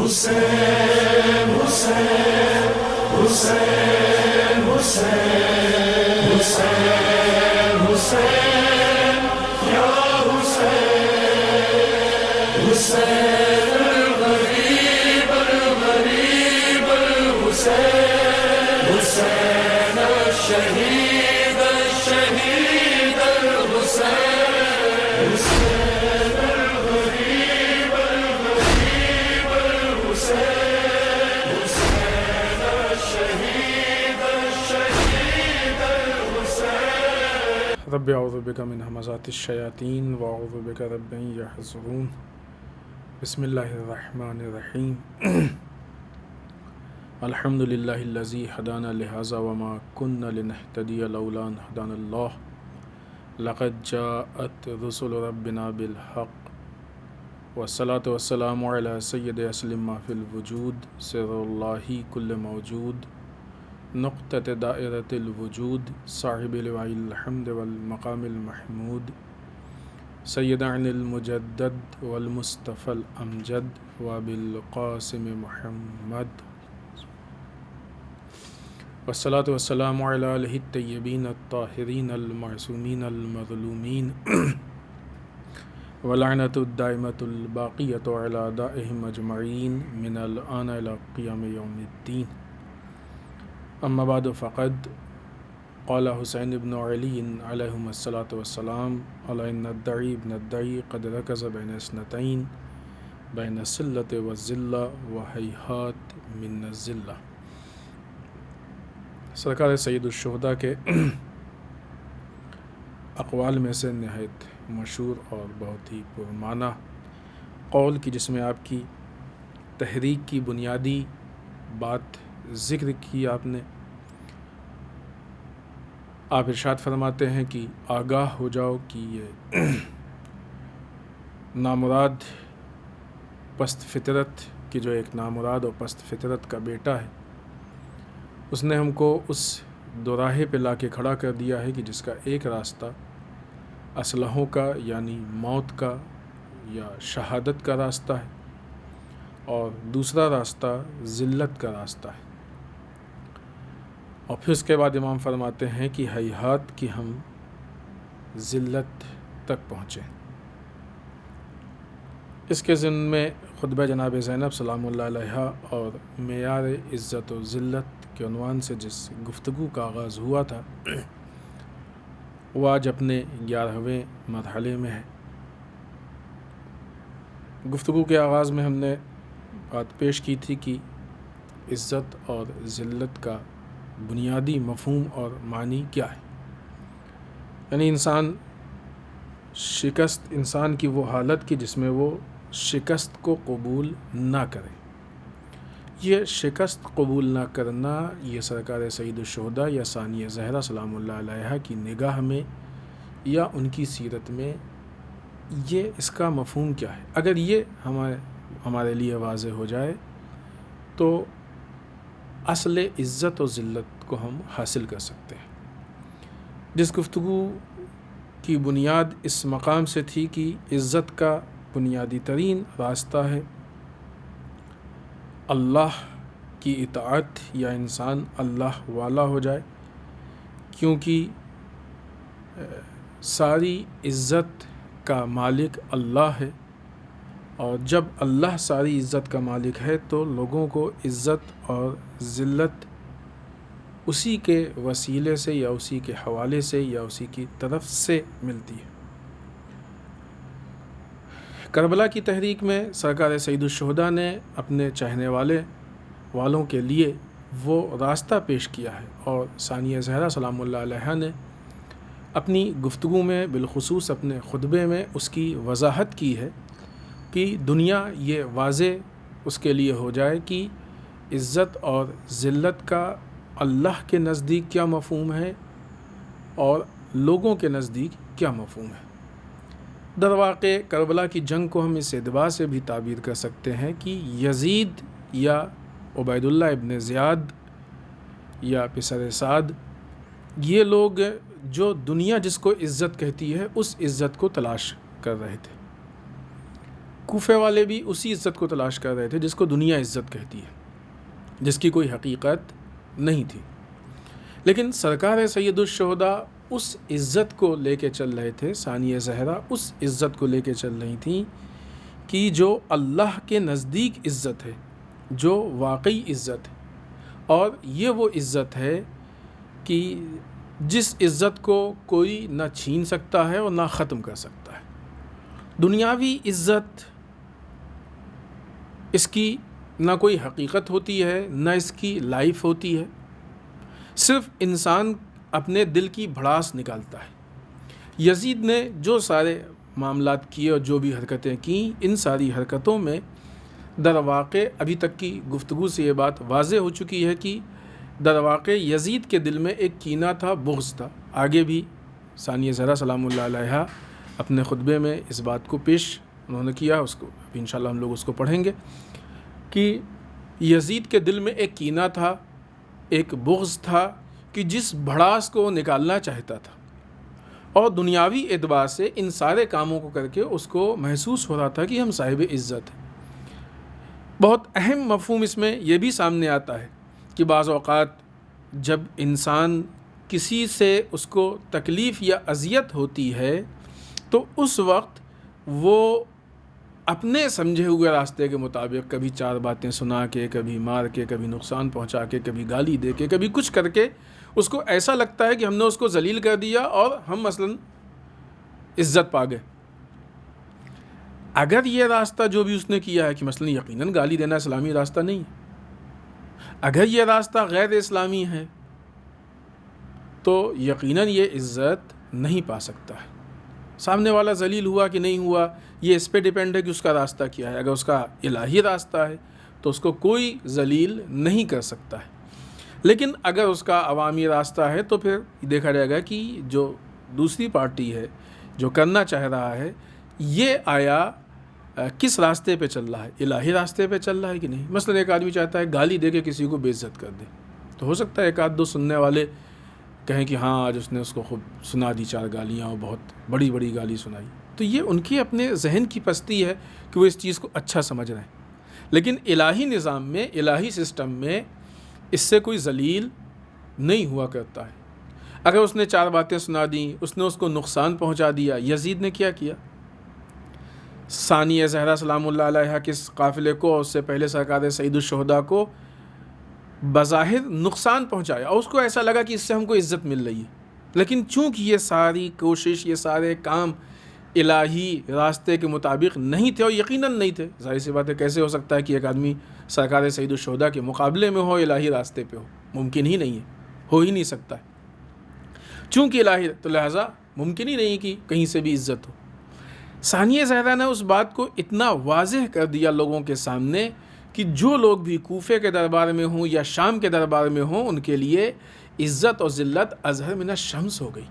حسین حسین حسین حسین حسین حسین یا حسین حسین الغریب الغریب الحسین حسین الشہید الشہید الحسین حسین الغریب الغریب الحسین حسین الشہید الشہید الحسین رب اعوذ بک من همزات الشیاطین واعوذ بک رب ان یحضرون بسم اللہ الرحمن الرحیم الحمد للہ الذی ہدانا لہذا وما كنا لنہتدی لولا ان ہدانا اللہ لقد جاءت رسل ربنا بالحق والصلاة والسلام علی سید اسلم ما فی الوجود سر اللہ کل موجود نقطة دائرة الوجود صاحب لواء الحمد والمقام المحمود سیدنا المجدد والمصطفى الامجد وبالقاسم محمد والصلاة والسلام علی آلہ الطیبین الطاہرین المعصومین المظلومین ولعنة الدائمة الباقیة علی اعدائهم اجمعین من الآن الى قیام یوم الدین اما بعد فقد قال حسین بن علی علیہم الصلاة والسلام علی ان الدعی ابن الدعی قد رکز بین اثنتین بین السلة والذلة وحیحات من الذلة۔ سرکار سید الشہداء کے اقوال میں سے نہایت مشہور اور بہت ہی پرمعنی قول کی جس میں آپ کی تحریک کی بنیادی بات ذکر کی آپ نے، آپ ارشاد فرماتے ہیں کہ آگاہ ہو جاؤ کہ یہ نامراد پست فطرت کی جو ایک نامراد اور پست فطرت کا بیٹا ہے، اس نے ہم کو اس دوراہے پہ لا کے کھڑا کر دیا ہے کہ جس کا ایک راستہ اسلحوں کا یعنی موت کا یا شہادت کا راستہ ہے اور دوسرا راستہ ذلت کا راستہ ہے، اور پھر اس کے بعد امام فرماتے ہیں کہ ہیہات کی ہم ذلت تک پہنچیں۔ اس کے ضمن میں خطبہ جناب زینب سلام اللہ علیہا اور معیار عزت و ذلت کے عنوان سے جس گفتگو کا آغاز ہوا تھا وہ آج اپنے 11ویں مرحلے میں ہے۔ گفتگو کے آغاز میں ہم نے بات پیش کی تھی کہ عزت اور ذلت کا بنیادی مفہوم اور معنی کیا ہے، یعنی انسان کی وہ حالت کی جس میں وہ شکست کو قبول نہ کرے۔ یہ شکست قبول نہ کرنا یہ سرکار سید الشہداء یا ثانیہ زہرا سلام اللہ علیہا کی نگاہ میں یا ان کی سیرت میں یہ اس کا مفہوم کیا ہے؟ اگر یہ ہمارے لیے واضح ہو جائے تو اصل عزت و ذلت کو ہم حاصل کر سکتے ہیں۔ جس گفتگو کی بنیاد اس مقام سے تھی کہ عزت کا بنیادی ترین راستہ ہے اللہ کی اطاعت یا انسان اللہ والا ہو جائے، کیونکہ ساری عزت کا مالک اللہ ہے، اور جب اللہ ساری عزت کا مالک ہے تو لوگوں کو عزت اور ذلت اسی کے وسیلے سے یا اسی کے حوالے سے یا اسی کی طرف سے ملتی ہے۔ کربلا کی تحریک میں سرکار سید الشہداء نے اپنے چاہنے والوں کے لیے وہ راستہ پیش کیا ہے، اور ثانیہ زہرا سلام اللہ علیہا نے اپنی گفتگو میں بالخصوص اپنے خطبے میں اس کی وضاحت کی ہے کہ دنیا یہ واضح اس کے لیے ہو جائے کہ عزت اور ذلت کا اللہ کے نزدیک کیا مفہوم ہے اور لوگوں کے نزدیک کیا مفہوم ہے۔ در واقع کربلا کی جنگ کو ہم اس اعتبار سے بھی تعبیر کر سکتے ہیں کہ یزید یا عبید اللہ ابن زیاد یا پسر سعد، یہ لوگ جو دنیا جس کو عزت کہتی ہے اس عزت کو تلاش کر رہے تھے، کوفے والے بھی اسی عزت کو تلاش کر رہے تھے جس کو دنیا عزت کہتی ہے، جس کی کوئی حقیقت نہیں تھی، لیکن سرکار سید الشہداء اس عزت کو لے کے چل رہے تھے، ثانیہ زہرا اس عزت کو لے کے چل رہی تھیں کہ جو اللہ کے نزدیک عزت ہے، جو واقعی عزت ہے، اور یہ وہ عزت ہے کہ جس عزت کو کوئی نہ چھین سکتا ہے اور نہ ختم کر سکتا ہے۔ دنیاوی عزت، اس کی نہ کوئی حقیقت ہوتی ہے، نہ اس کی لائف ہوتی ہے، صرف انسان اپنے دل کی بھڑاس نکالتا ہے۔ یزید نے جو سارے معاملات کیے اور جو بھی حرکتیں کیں، ان ساری حرکتوں میں در واقع ابھی تک کی گفتگو سے یہ بات واضح ہو چکی ہے کہ در واقع یزید کے دل میں ایک کینہ تھا، بغض تھا۔ آگے بھی ثانیہ زہرا سلام اللہ علیہا اپنے خطبے میں اس بات کو پیش انہوں نے کیا، اس کو ابھی انشاءاللہ ہم لوگ اس کو پڑھیں گے کہ یزید کے دل میں ایک کینہ تھا، ایک بغض تھا کہ جس بھڑاس کو وہ نکالنا چاہتا تھا، اور دنیاوی اعتبار سے ان سارے کاموں کو کر کے اس کو محسوس ہو رہا تھا کہ ہم صاحب عزت ہیں۔ بہت اہم مفہوم اس میں یہ بھی سامنے آتا ہے کہ بعض اوقات جب انسان کسی سے اس کو تکلیف یا اذیت ہوتی ہے تو اس وقت وہ اپنے سمجھے ہوئے راستے کے مطابق کبھی چار باتیں سنا کے، کبھی مار کے، کبھی نقصان پہنچا کے، کبھی گالی دے کے، کبھی کچھ کر کے اس کو ایسا لگتا ہے کہ ہم نے اس کو ذلیل کر دیا اور ہم مثلاً عزت پا گئے۔ اگر یہ راستہ جو بھی اس نے کیا ہے کہ مثلاً یقیناً گالی دینا اسلامی راستہ نہیں ہے، اگر یہ راستہ غیر اسلامی ہے تو یقیناً یہ عزت نہیں پا سکتا ہے۔ سامنے والا ذلیل ہوا کہ نہیں ہوا یہ اس پہ ڈیپینڈ ہے کہ اس کا راستہ کیا ہے۔ اگر اس کا الہی راستہ ہے تو اس کو کوئی ذلیل نہیں کر سکتا ہے، لیکن اگر اس کا عوامی راستہ ہے تو پھر دیکھا جائے گا کہ جو دوسری پارٹی ہے جو کرنا چاہ رہا ہے یہ آیا کس راستے پہ چل رہا ہے، الہی راستے پہ چل رہا ہے کہ نہیں۔ مثلا ایک آدمی چاہتا ہے گالی دے کے کسی کو بے عزت کر دے، تو ہو سکتا ہے ایک آدھ دو سننے والے کہیں کہ ہاں آج اس نے اس کو خود سنا دی چار گالیاں اور بہت بڑی بڑی گالی سنائی، تو یہ ان کی اپنے ذہن کی پستی ہے کہ وہ اس چیز کو اچھا سمجھ رہے ہیں، لیکن الہی نظام میں، الہی سسٹم میں اس سے کوئی ذلیل نہیں ہوا کرتا ہے۔ اگر اس نے چار باتیں سنا دیں، اس نے اس کو نقصان پہنچا دیا۔ یزید نے کیا کیا؟ ثانیہ زہرا سلام اللہ علیہا کے قافلے کو اور اس سے پہلے سرکار سید الشہداء کو بظاہر نقصان پہنچایا، اور اس کو ایسا لگا کہ اس سے ہم کو عزت مل رہی ہے، لیکن چونکہ یہ ساری کوشش، یہ سارے کام الہی راستے کے مطابق نہیں تھے، اور یقیناً نہیں تھے، ظاہر سی بات ہے کیسے ہو سکتا ہے کہ ایک آدمی سرکار سید الشہداء کے مقابلے میں ہو، الہی راستے پہ ہو، ممکن ہی نہیں ہے، ہو ہی نہیں سکتا ہے، چونکہ الہی تو لہٰذا ممکن ہی نہیں کہ کہیں سے بھی عزت ہو۔ ثانیہ زہرا نے اس بات کو اتنا واضح کر دیا لوگوں کے سامنے کہ جو لوگ بھی کوفے کے دربار میں ہوں یا شام کے دربار میں ہوں، ان کے لیے عزت اور ذلت اظہر من الشمس ہو گئی۔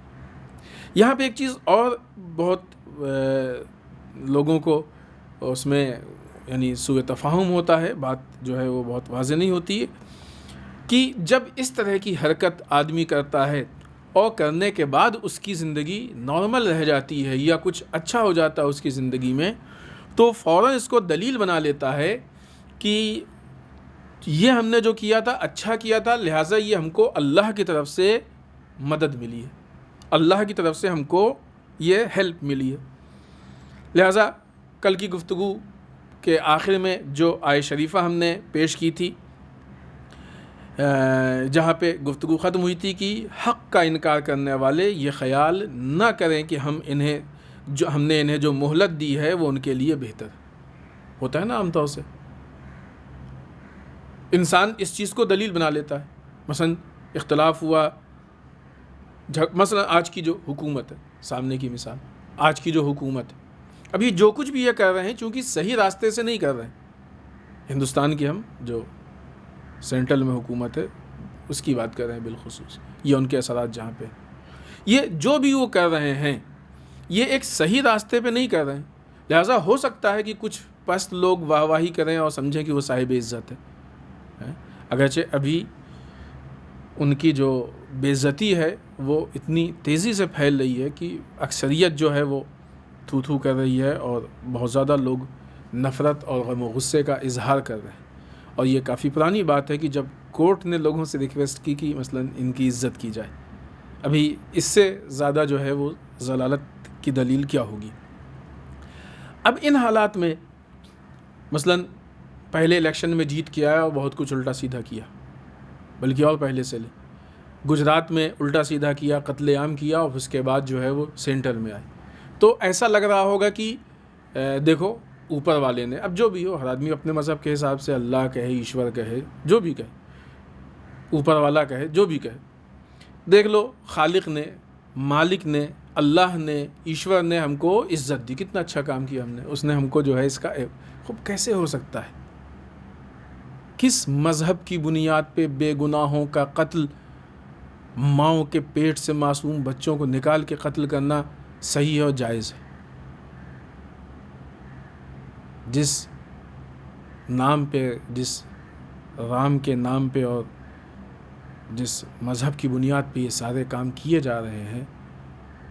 یہاں پہ ایک چیز اور بہت لوگوں کو اس میں یعنی سوء تفاہم ہوتا ہے، بات جو ہے وہ بہت واضح نہیں ہوتی ہے کہ جب اس طرح کی حرکت آدمی کرتا ہے اور کرنے کے بعد اس کی زندگی نارمل رہ جاتی ہے یا کچھ اچھا ہو جاتا ہے اس کی زندگی میں، تو فوراً اس کو دلیل بنا لیتا ہے کہ یہ ہم نے جو کیا تھا اچھا کیا تھا، لہٰذا یہ ہم کو اللہ کی طرف سے مدد ملی ہے، اللہ کی طرف سے ہم کو یہ ہیلپ ملی ہے۔ لہٰذا کل کی گفتگو کے آخر میں جو آیت شریفہ ہم نے پیش کی تھی، جہاں پہ گفتگو ختم ہوئی تھی کہ حق کا انکار کرنے والے یہ خیال نہ کریں کہ ہم نے انہیں جو مہلت دی ہے وہ ان کے لیے بہتر ہوتا ہے نا۔ عام طور سے انسان اس چیز کو دلیل بنا لیتا ہے، مثلا اختلاف ہوا، مثلا آج کی جو حکومت ہے، سامنے کی مثال، آج کی جو حکومت ہے، ابھی جو کچھ بھی یہ کر رہے ہیں چونکہ صحیح راستے سے نہیں کر رہے ہیں، ہندوستان کی ہم جو سینٹرل میں حکومت ہے اس کی بات کر رہے ہیں بالخصوص، یہ ان کے اثرات جہاں پہ یہ جو بھی وہ کر رہے ہیں یہ ایک صحیح راستے پہ نہیں کر رہے ہیں، لہٰذا ہو سکتا ہے کہ کچھ پست لوگ واہ واہی کریں اور سمجھیں کہ وہ صاحب عزت ہے، اگرچہ ابھی ان کی جو بے عزتی ہے وہ اتنی تیزی سے پھیل رہی ہے کہ اکثریت جو ہے وہ تھو تھو کر رہی ہے اور بہت زیادہ لوگ نفرت اور غم و غصے کا اظہار کر رہے ہیں. اور یہ کافی پرانی بات ہے کہ جب کورٹ نے لوگوں سے ریکویسٹ کی کہ مثلا ان کی عزت کی جائے. ابھی اس سے زیادہ جو ہے وہ ضلالت کی دلیل کیا ہوگی. اب ان حالات میں مثلا پہلے الیکشن میں جیت کے آیا اور بہت کچھ الٹا سیدھا کیا، بلکہ اور پہلے سے لے گجرات میں الٹا سیدھا کیا، قتل عام کیا، اور اس کے بعد جو ہے وہ سینٹر میں آئے. تو ایسا لگ رہا ہوگا کہ دیکھو اوپر والے نے، اب جو بھی ہو، ہر آدمی اپنے مذہب کے حساب سے اللہ کہے، ایشور کہے، جو بھی کہے، اوپر والا کہے، جو بھی کہے، دیکھ لو خالق نے، مالک نے، اللہ نے، ایشور نے ہم کو عزت دی، کتنا اچھا کام کیا ہم نے، اس نے ہم کو جو ہے اس کا خوب. کیسے ہو سکتا ہے؟ کس مذہب کی بنیاد پہ بے گناہوں کا قتل، ماؤں کے پیٹ سے معصوم بچوں کو نکال کے قتل کرنا صحیح اور جائز ہے؟ جس نام پہ، جس رام کے نام پہ اور جس مذہب کی بنیاد پہ یہ سارے کام کیے جا رہے ہیں،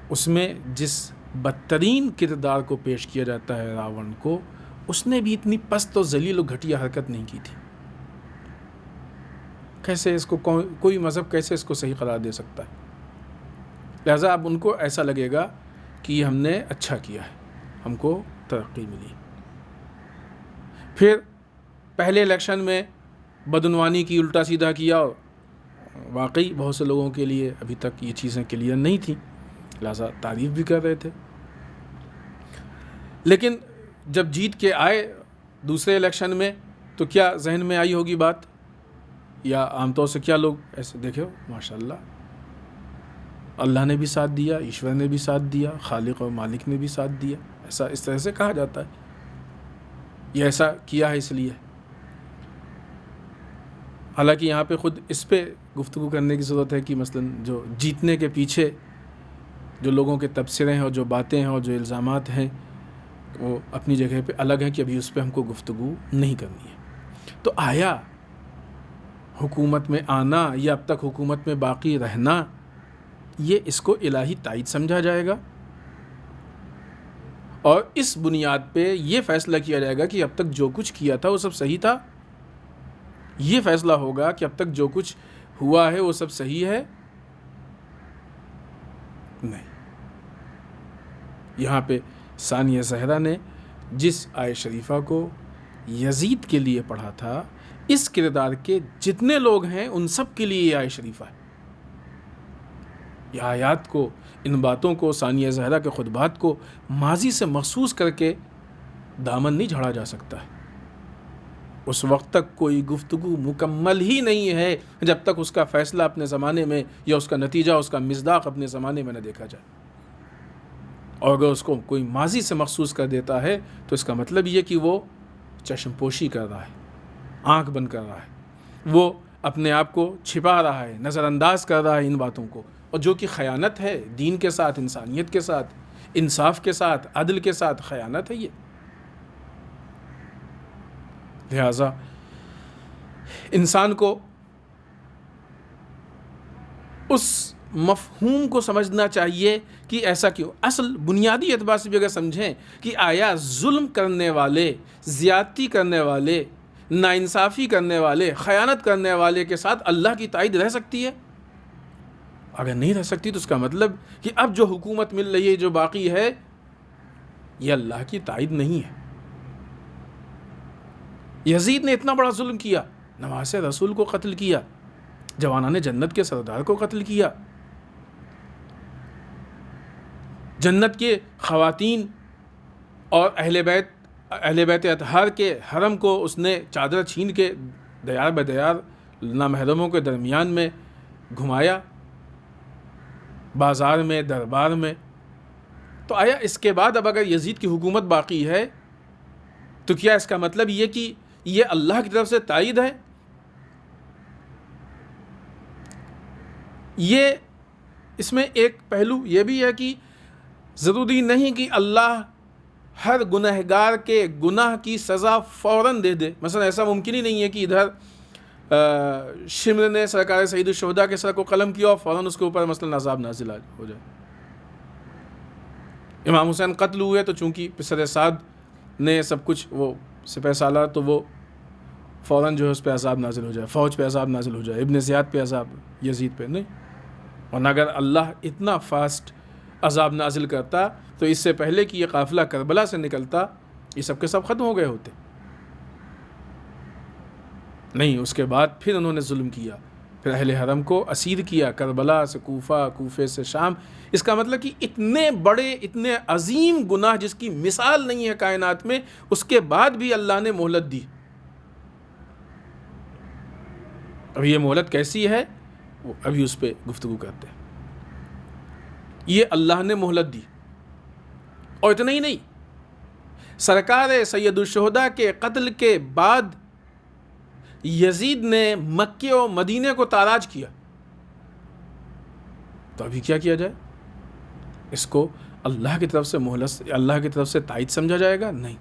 اس میں جس بدترین کردار کو پیش کیا جاتا ہے راون کو، اس نے بھی اتنی پست و ذلیل و گھٹیا حرکت نہیں کی تھی. کیسے اس کو کوئی مذہب کیسے اس کو صحیح قرار دے سکتا ہے؟ لہٰذا اب ان کو ایسا لگے گا کہ ہم نے اچھا کیا ہے، ہم کو ترقی ملی. پھر پہلے الیکشن میں بدعنوانی کی، الٹا سیدھا کیا، اور واقعی بہت سے لوگوں کے لیے ابھی تک یہ چیزیں کلیئر نہیں تھیں، لہٰذا تعریف بھی کر رہے تھے. لیکن جب جیت کے آئے دوسرے الیکشن میں تو کیا ذہن میں آئی ہوگی بات، یا عام طور سے کیا لوگ ایسے دیکھے ہو، ماشاءاللہ اللہ نے بھی ساتھ دیا، ایشور نے بھی ساتھ دیا، خالق اور مالک نے بھی ساتھ دیا، ایسا اس طرح سے کہا جاتا ہے. یہ ایسا کیا ہے اس لیے. حالانکہ یہاں پہ خود اس پہ گفتگو کرنے کی ضرورت ہے کہ مثلا جو جیتنے کے پیچھے جو لوگوں کے تبصرے ہیں اور جو باتیں ہیں اور جو الزامات ہیں وہ اپنی جگہ پہ الگ ہیں، کہ ابھی اس پہ ہم کو گفتگو نہیں کرنی ہے. تو آیا حکومت میں آنا یا اب تک حکومت میں باقی رہنا، یہ اس کو الہی تائید سمجھا جائے گا، اور اس بنیاد پہ یہ فیصلہ کیا جائے گا کہ اب تک جو کچھ کیا تھا وہ سب صحیح تھا؟ یہ فیصلہ ہوگا کہ اب تک جو کچھ ہوا ہے وہ سب صحیح ہے؟ نہیں. یہاں پہ ثانیہ زہرا نے جس آیہ شریفہ کو یزید کے لیے پڑھا تھا، اس کردار کے جتنے لوگ ہیں ان سب کے لیے یہ آیہ شریفہ ہے. یہ آیات کو، ان باتوں کو، ثانیہ زہرا کے خطبات کو ماضی سے مخصوص کر کے دامن نہیں جھاڑا جا سکتا ہے. اس وقت تک کوئی گفتگو مکمل ہی نہیں ہے جب تک اس کا فیصلہ اپنے زمانے میں یا اس کا نتیجہ، اس کا مصداق اپنے زمانے میں نہ دیکھا جائے. اور اگر اس کو کوئی ماضی سے مخصوص کر دیتا ہے تو اس کا مطلب یہ کہ وہ چشم پوشی کر رہا ہے، آنکھ بند کر رہا ہے، وہ اپنے آپ کو چھپا رہا ہے، نظر انداز کر رہا ہے ان باتوں کو، اور جو کہ خیانت ہے دین کے ساتھ، انسانیت کے ساتھ، انصاف کے ساتھ، عدل کے ساتھ خیانت ہے یہ. لہذا انسان کو اس مفہوم کو سمجھنا چاہیے کہ ایسا کیوں. اصل بنیادی اعتبار سے بھی اگر سمجھیں کہ آیا ظلم کرنے والے، زیادتی کرنے والے، ناانصافی کرنے والے، خیانت کرنے والے کے ساتھ اللہ کی تائید رہ سکتی ہے؟ اگر نہیں رہ سکتی تو اس کا مطلب کہ اب جو حکومت مل رہی ہے، جو باقی ہے، یہ اللہ کی تائید نہیں ہے. یزید نے اتنا بڑا ظلم کیا، نواسہ رسول کو قتل کیا، جوانان جنت کے سردار کو قتل کیا، جنت کے خواتین اور اہل بیت اطہار کے حرم کو اس نے چادر چھین کے دیار بدیار نامحرموں کے درمیان میں گھمایا، بازار میں، دربار میں. تو آیا اس کے بعد اب اگر یزید کی حکومت باقی ہے تو کیا اس کا مطلب یہ کہ یہ اللہ کی طرف سے تائید ہے؟ یہ اس میں ایک پہلو یہ بھی ہے کہ ضروری نہیں کہ اللہ ہر گنہگار کے گناہ کی سزا فوراً دے دے. مثلا ایسا ممکن ہی نہیں ہے کہ ادھر شمر نے سرکار سید الشہداء کے سر کو قلم کیا اور فوراً اس کے اوپر مثلا عذاب نازل ہو جائے. امام حسین قتل ہوئے تو چونکہ پسر سعد نے سب کچھ وہ سپہ سالار تو وہ فوراً جو ہے اس پہ عذاب نازل ہو جائے، فوج پہ عذاب نازل ہو جائے، ابن زیاد پہ عذاب، یزید پہ نہیں. ورنہ اگر اللہ اتنا فاسٹ عذاب نازل کرتا تو اس سے پہلے کہ یہ قافلہ کربلا سے نکلتا یہ سب کے سب ختم ہو گئے ہوتے. نہیں، اس کے بعد پھر انہوں نے ظلم کیا، پھر اہل حرم کو اسیر کیا، کربلا سے کوفہ، کوفے سے شام. اس کا مطلب کہ اتنے بڑے، اتنے عظیم گناہ جس کی مثال نہیں ہے کائنات میں، اس کے بعد بھی اللہ نے مہلت دی. اب یہ مہلت کیسی ہے وہ ابھی اس پہ گفتگو کرتے ہیں. یہ اللہ نے مہلت دی. اور اتنا ہی نہیں، سرکار سید الشہداء کے قتل کے بعد یزید نے مکے و مدینے کو تاراج کیا. تو ابھی کیا کیا جائے؟ اس کو اللہ کی طرف سے مہلت، اللہ کی طرف سے تائید سمجھا جائے گا؟ نہیں،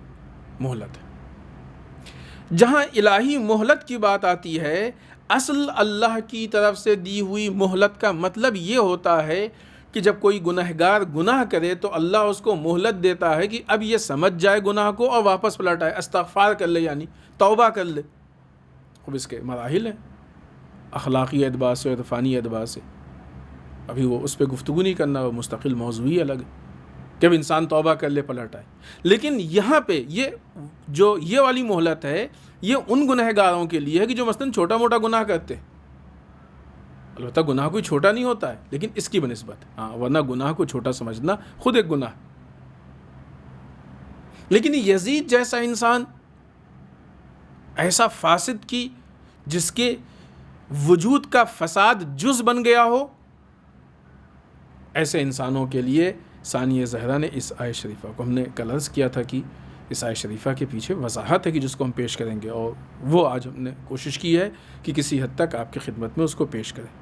مہلت ہے. جہاں الہی مہلت کی بات آتی ہے، اصل اللہ کی طرف سے دی ہوئی مہلت کا مطلب یہ ہوتا ہے کہ جب کوئی گنہگار گناہ کرے تو اللہ اس کو مہلت دیتا ہے کہ اب یہ سمجھ جائے گناہ کو اور واپس پلٹ آئے، استغفار کر لے، یعنی توبہ کر لے. اب اس کے مراحل ہیں اخلاقی اعتبار سے، عرفانی اعتبار سے. ابھی وہ اس پہ گفتگو نہیں کرنا، وہ مستقل موضوعی الگ ہے کہ اب انسان توبہ کر لے، پلٹ آئے. لیکن یہاں پہ یہ والی مہلت ہے، یہ ان گنہگاروں کے لیے ہے کہ جو مثلاً چھوٹا موٹا گناہ کرتے ہیں. البتہ گناہ کوئی چھوٹا نہیں ہوتا ہے، لیکن اس کی بنسبت، ورنہ گناہ کو چھوٹا سمجھنا خود ایک گناہ. لیکن یزید جیسا انسان، ایسا فاسد کی جس کے وجود کا فساد جز بن گیا ہو، ایسے انسانوں کے لیے ثانیہ زہرا نے اس آیت شریفہ کو، ہم نے کل عرض کیا تھا کہ اس آیت شریفہ کے پیچھے وضاحت ہے کہ جس کو ہم پیش کریں گے، اور وہ آج ہم نے کوشش کی ہے کہ کسی حد تک آپ کی خدمت میں اس کو پیش کریں.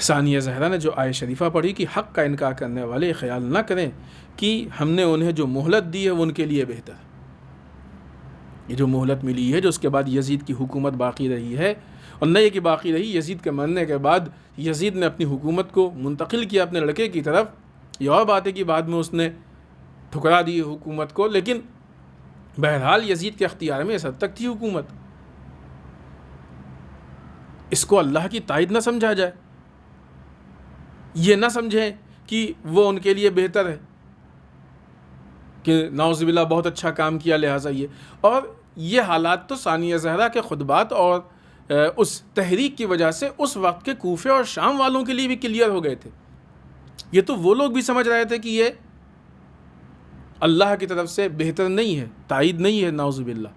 ثانیہ زہرا نے جو آیت شریفہ پڑھی کہ حق کا انکار کرنے والے خیال نہ کریں کہ ہم نے انہیں جو مہلت دی ہے وہ ان کے لیے بہتر ہے. یہ جو مہلت ملی ہے، جو اس کے بعد یزید کی حکومت باقی رہی ہے، اور نہ یہ کہ باقی رہی، یزید کے مرنے کے بعد یزید نے اپنی حکومت کو منتقل کیا اپنے لڑکے کی طرف. یہ اور بات ہے کہ بعد میں اس نے ٹھکرا دی حکومت کو، لیکن بہرحال یزید کے اختیار میں اس حد تک تھی حکومت. اس کو اللہ کی تائید نہ سمجھا جائے، یہ نہ سمجھیں کہ وہ ان کے لیے بہتر ہے، کہ نعوذ باللہ بہت اچھا کام کیا لہٰذا یہ. اور یہ حالات تو ثانیہ زہرا کے خطبات اور اس تحریک کی وجہ سے اس وقت کے کوفے اور شام والوں کے لیے بھی کلیئر ہو گئے تھے. یہ تو وہ لوگ بھی سمجھ رہے تھے کہ یہ اللہ کی طرف سے بہتر نہیں ہے، تائید نہیں ہے، نعوذ باللہ.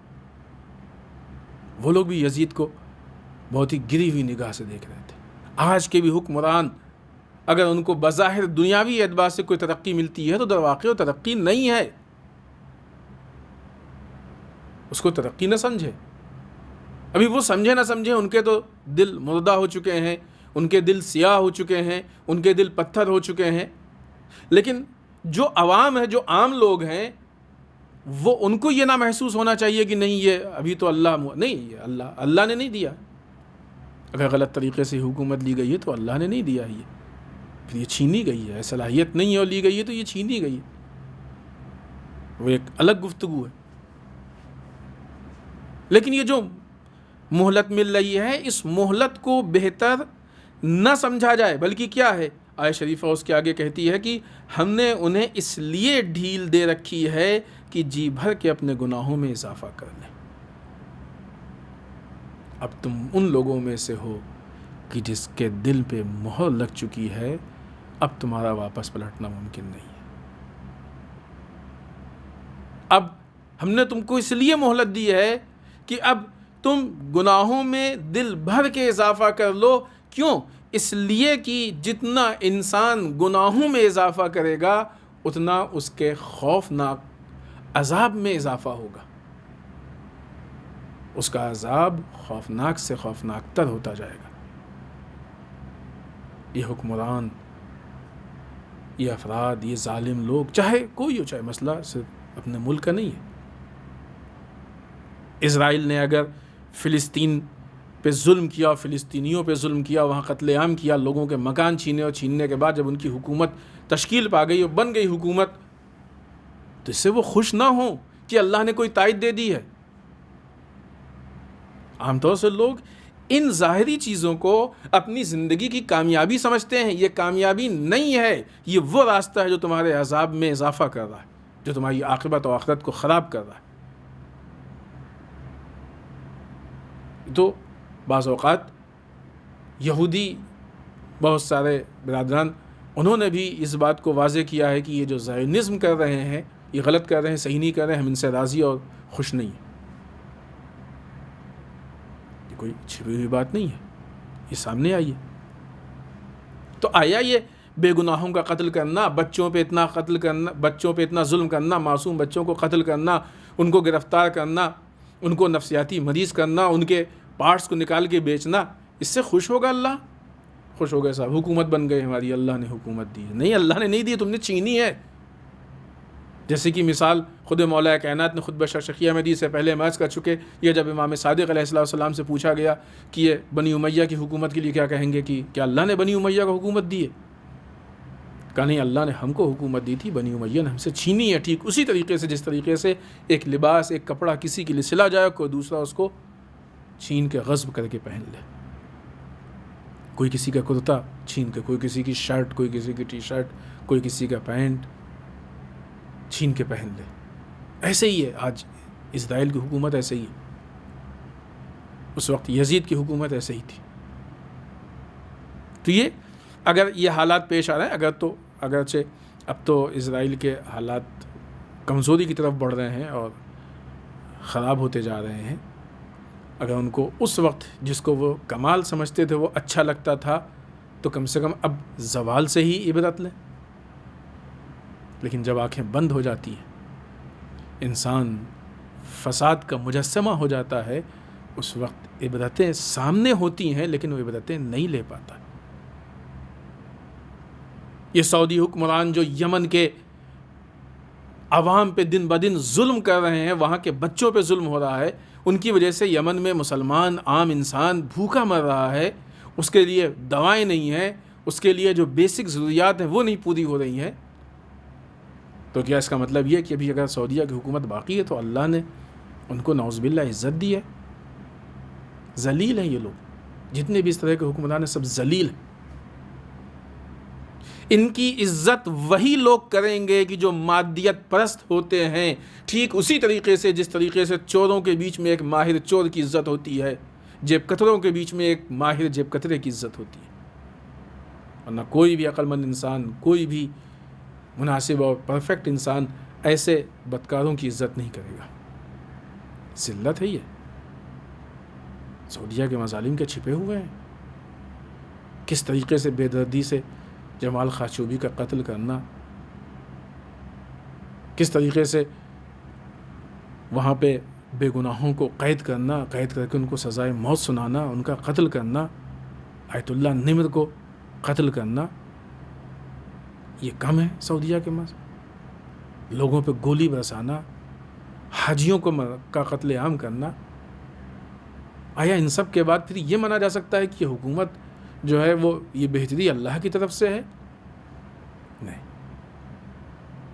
وہ لوگ بھی یزید کو بہت ہی گری ہوئی نگاہ سے دیکھ رہے تھے. آج کے بھی حکمران اگر ان کو بظاہر دنیاوی اعتبار سے کوئی ترقی ملتی ہے تو در واقع ترقی نہیں ہے، اس کو ترقی نہ سمجھے. ابھی وہ سمجھے نہ سمجھے، ان کے تو دل مردہ ہو چکے ہیں، ان کے دل سیاہ ہو چکے ہیں، ان کے دل پتھر ہو چکے ہیں. لیکن جو عوام ہے، جو عام لوگ ہیں، وہ ان کو یہ نہ محسوس ہونا چاہیے کہ نہیں یہ ابھی تو نہیں، یہ اللہ نے نہیں دیا. اگر غلط طریقے سے حکومت لی گئی ہے تو اللہ نے نہیں دیا، یہ پھر یہ چھینی گئی ہے. صلاحیت نہیں ہے اور لی گئی ہے تو یہ چھینی گئی ہے، وہ ایک الگ گفتگو ہے. لیکن یہ جو مہلت مل رہی ہے، اس مہلت کو بہتر نہ سمجھا جائے، بلکہ کیا ہے، آیت شریفہ اس کے آگے کہتی ہے کہ ہم نے انہیں اس لیے ڈھیل دے رکھی ہے کہ جی بھر کے اپنے گناہوں میں اضافہ کر لیں. اب تم ان لوگوں میں سے ہو کہ جس کے دل پہ مہر لگ چکی ہے، اب تمہارا واپس پلٹنا ممکن نہیں ہے. اب ہم نے تم کو اس لیے مہلت دی ہے کہ اب تم گناہوں میں دل بھر کے اضافہ کر لو. کیوں؟ اس لیے کہ جتنا انسان گناہوں میں اضافہ کرے گا اتنا اس کے خوفناک عذاب میں اضافہ ہوگا. اس کا عذاب خوفناک سے خوفناک تر ہوتا جائے گا. یہ حکمران، یہ افراد، یہ ظالم لوگ، چاہے کوئی ہو، چاہے مسئلہ صرف اپنے ملک کا نہیں ہے. اسرائیل نے اگر فلسطین پہ ظلم کیا، فلسطینیوں پہ ظلم کیا، وہاں قتل عام کیا، لوگوں کے مکان چھینے، اور چھیننے کے بعد جب ان کی حکومت تشکیل پا گئی اور بن گئی حکومت، تو اس سے وہ خوش نہ ہوں کہ اللہ نے کوئی تائید دے دی ہے۔ عام طور سے لوگ ان ظاہری چیزوں کو اپنی زندگی کی کامیابی سمجھتے ہیں۔ یہ کامیابی نہیں ہے، یہ وہ راستہ ہے جو تمہارے عذاب میں اضافہ کر رہا ہے، جو تمہاری عاقبت و آخرت کو خراب کر رہا ہے۔ تو بعض اوقات یہودی بہت سارے برادران انہوں نے بھی اس بات کو واضح کیا ہے کہ یہ جو زائونزم کر رہے ہیں یہ غلط کر رہے ہیں، صحیح نہیں کر رہے ہیں، ہم ان سے راضی اور خوش نہیں ہیں۔ یہ کوئی چھپی ہوئی بات نہیں ہے، یہ سامنے آئی ہے۔ تو آیا یہ بے گناہوں کا قتل کرنا، بچوں پہ اتنا ظلم کرنا، معصوم بچوں کو قتل کرنا، ان کو گرفتار کرنا، ان کو نفسیاتی مریض کرنا، ان کے پارٹس کو نکال کے بیچنا، اس سے خوش ہوگا اللہ؟ خوش ہو گئے صاحب، حکومت بن گئی ہماری، اللہ نے حکومت دی ہے۔ نہیں، اللہ نے نہیں دی، تم نے چھینی ہے۔ جیسے کہ مثال خود مولا کائنات نے خطبہ شرشقیہ میں دی، سے پہلے ہم عرض کر چکے، یہ جب امام صادق علیہ السلام سے پوچھا گیا کہ یہ بنی امیہ کی حکومت کے لیے کیا کہیں گے، کہ کیا اللہ نے بنی امیہ کو حکومت دی ہے؟ کہا نہیں، اللہ نے ہم کو حکومت دی تھی، بنی امیہ نے ہم سے چھینی ہے۔ ٹھیک اسی طریقے سے جس طریقے سے ایک لباس، ایک کپڑا کسی کے لیے سلا جائے، کوئی دوسرا اس کو چھین کے غصب کر کے پہن لے۔ کوئی کسی کا کرتا چھین کے، کوئی کسی کی شرٹ، کوئی کسی کی ٹی شرٹ، کوئی کسی کا پینٹ چھین کے پہن لے۔ ایسے ہی ہے آج اسرائیل کی حکومت، ایسے ہی ہے۔ اس وقت یزید کی حکومت ایسے ہی تھی۔ تو یہ اگر یہ حالات پیش آ رہے ہیں، اگرچہ اب تو اسرائیل کے حالات کمزوری کی طرف بڑھ رہے ہیں اور خراب ہوتے جا رہے ہیں، اگر ان کو اس وقت جس کو وہ کمال سمجھتے تھے وہ اچھا لگتا تھا، تو کم سے کم اب زوال سے ہی عبرت لیں۔ لیکن جب آنکھیں بند ہو جاتی ہیں، انسان فساد کا مجسمہ ہو جاتا ہے، اس وقت عبرتیں سامنے ہوتی ہیں لیکن وہ عبرتیں نہیں لے پاتا۔ یہ سعودی حکمران جو یمن کے عوام پہ دن بدن ظلم کر رہے ہیں، وہاں کے بچوں پہ ظلم ہو رہا ہے، ان کی وجہ سے یمن میں مسلمان عام انسان بھوکا مر رہا ہے، اس کے لیے دوائیں نہیں ہیں، اس کے لیے جو بیسک ضروریات ہیں وہ نہیں پوری ہو رہی ہیں۔ تو کیا اس کا مطلب یہ کہ ابھی اگر سعودیہ کی حکومت باقی ہے تو اللہ نے ان کو نعوذ باللہ عزت دی ہے؟ ذلیل ہیں یہ لوگ، جتنے بھی اس طرح کے حکمران ہیں سب ذلیل ہیں۔ ان کی عزت وہی لوگ کریں گے کہ جو مادیت پرست ہوتے ہیں، ٹھیک اسی طریقے سے جس طریقے سے چوروں کے بیچ میں ایک ماہر چور کی عزت ہوتی ہے، جیب کتروں کے بیچ میں ایک ماہر جیب کترے کی عزت ہوتی ہے۔ ورنہ کوئی بھی عقل مند انسان، کوئی بھی مناسب اور پرفیکٹ انسان ایسے بدکاروں کی عزت نہیں کرے گا۔ ذلت ہے یہ۔ سعودیہ کے مظالم کے چھپے ہوئے ہیں، کس طریقے سے بے دردی سے جمال خاشقجی کا قتل کرنا، کس طریقے سے وہاں پہ بے گناہوں کو قید کرنا، قید کر کے ان کو سزائے موت سنانا، ان کا قتل کرنا، آیت اللہ نمر کو قتل کرنا، یہ کم ہے سعودیہ کے ماں؟ لوگوں پہ گولی برسانا، حاجیوں کا قتل عام کرنا، آیا ان سب کے بعد پھر یہ مانا جا سکتا ہے کہ یہ حکومت جو ہے وہ یہ بہتری اللہ کی طرف سے ہے؟ نہیں،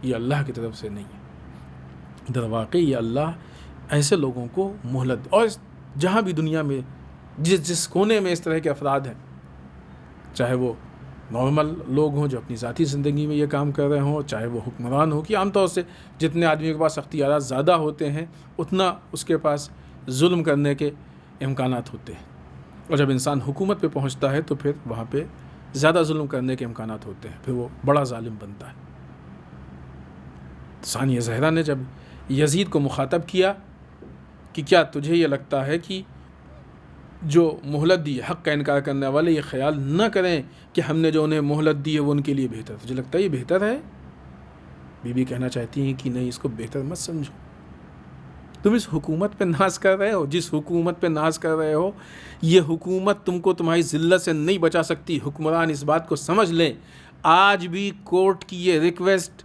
یہ اللہ کی طرف سے نہیں ہے۔ در واقع یہ اللہ ایسے لوگوں کو مہلت، اور جہاں بھی دنیا میں جس کونے میں اس طرح کے افراد ہیں، چاہے وہ نارمل لوگ ہوں جو اپنی ذاتی زندگی میں یہ کام کر رہے ہوں، چاہے وہ حکمران ہوں، کہ عام طور سے جتنے آدمی کے پاس اختیارات زیادہ ہوتے ہیں اتنا اس کے پاس ظلم کرنے کے امکانات ہوتے ہیں، اور جب انسان حکومت پہ پہنچتا ہے تو پھر وہاں پہ زیادہ ظلم کرنے کے امکانات ہوتے ہیں، پھر وہ بڑا ظالم بنتا ہے۔ ثانیہ زہرا نے جب یزید کو مخاطب کیا کہ کیا تجھے یہ لگتا ہے کہ جو مہلت دی، حق کا انکار کرنے والے یہ خیال نہ کریں کہ ہم نے جو انہیں مہلت دی ہے وہ ان کے لیے بہتر، تجھے لگتا ہے یہ بہتر ہے؟ بی بی کہنا چاہتی ہیں کہ نہیں، اس کو بہتر مت سمجھو، تم اس حکومت پہ ناز کر رہے ہو، جس حکومت پہ ناز کر رہے ہو یہ حکومت تم کو تمہاری ذلت سے نہیں بچا سکتی۔ حکمران اس بات کو سمجھ لیں۔ آج بھی کورٹ کی یہ ریکویسٹ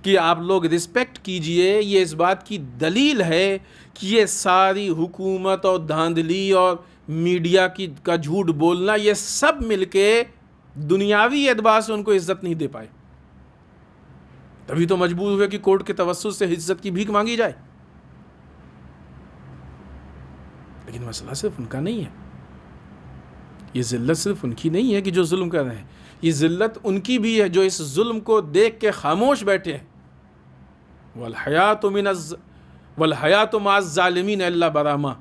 کہ آپ لوگ رسپیکٹ کیجئے، یہ اس بات کی دلیل ہے کہ یہ ساری حکومت اور دھاندلی اور میڈیا کا جھوٹ بولنا، یہ سب مل کے دنیاوی اعتبار سے ان کو عزت نہیں دے پائے۔ تبھی تو مجبور ہوئے کہ کورٹ کے توسط سے عزت کی بھیک مانگی جائے. لیکن مسئلہ صرف ان کا نہیں ہے، یہ ذلت صرف ان کی نہیں ہے کہ جو ظلم کر رہے ہیں، یہ ذلت ان کی بھی ہے جو اس ظلم کو دیکھ کے خاموش بیٹھے ہیں. والحیات مع الظالمین الا براما،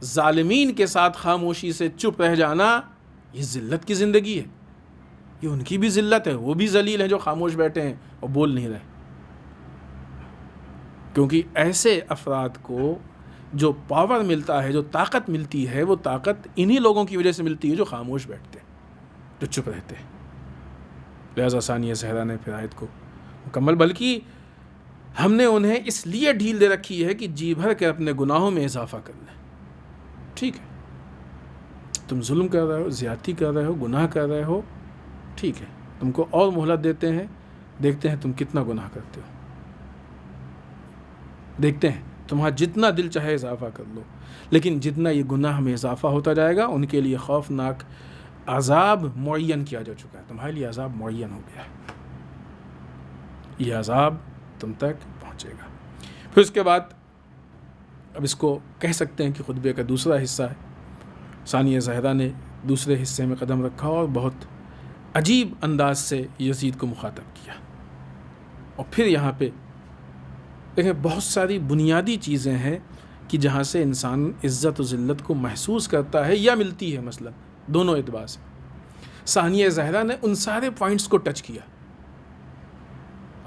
ظالمین کے ساتھ خاموشی سے چپ رہ جانا یہ ذلت کی زندگی ہے. یہ ان کی بھی ذلت ہے، وہ بھی ذلیل ہیں جو خاموش بیٹھے ہیں اور بول نہیں رہے. کیونکہ ایسے افراد کو جو پاور ملتا ہے، جو طاقت ملتی ہے، وہ طاقت انہی لوگوں کی وجہ سے ملتی ہے جو خاموش بیٹھتے ہیں، جو چپ رہتے ہیں. لہذا ثانیہ زہرا نے پھر آیت کو مکمل، بلکہ ہم نے انہیں اس لیے ڈھیل دے رکھی ہے کہ جی بھر کے اپنے گناہوں میں اضافہ کر لیں. ٹھیک ہے، تم ظلم کر رہے ہو، زیادتی کر رہے ہو، گناہ کر رہے ہو، ٹھیک ہے، تم کو اور مہلت دیتے ہیں، دیکھتے ہیں تم کتنا گناہ کرتے ہو، دیکھتے ہیں تمہارا جتنا دل چاہے اضافہ کر لو. لیکن جتنا یہ گناہ میں اضافہ ہوتا جائے گا ان کے لیے خوفناک عذاب معین کیا جا چکا ہے. تمہارے لیے عذاب معین ہو گیا ہے، یہ عذاب تم تک پہنچے گا. پھر اس کے بعد اب اس کو کہہ سکتے ہیں کہ خطبے کا دوسرا حصہ ہے. ثانیہ زہرا نے دوسرے حصے میں قدم رکھا اور بہت عجیب انداز سے یزید کو مخاطب کیا. اور پھر یہاں پہ دیکھیں بہت ساری بنیادی چیزیں ہیں کہ جہاں سے انسان عزت و ذلت کو محسوس کرتا ہے یا ملتی ہے، مثلا دونوں اعتبار سے. ثانیہ زہرا نے ان سارے پوائنٹس کو ٹچ کیا.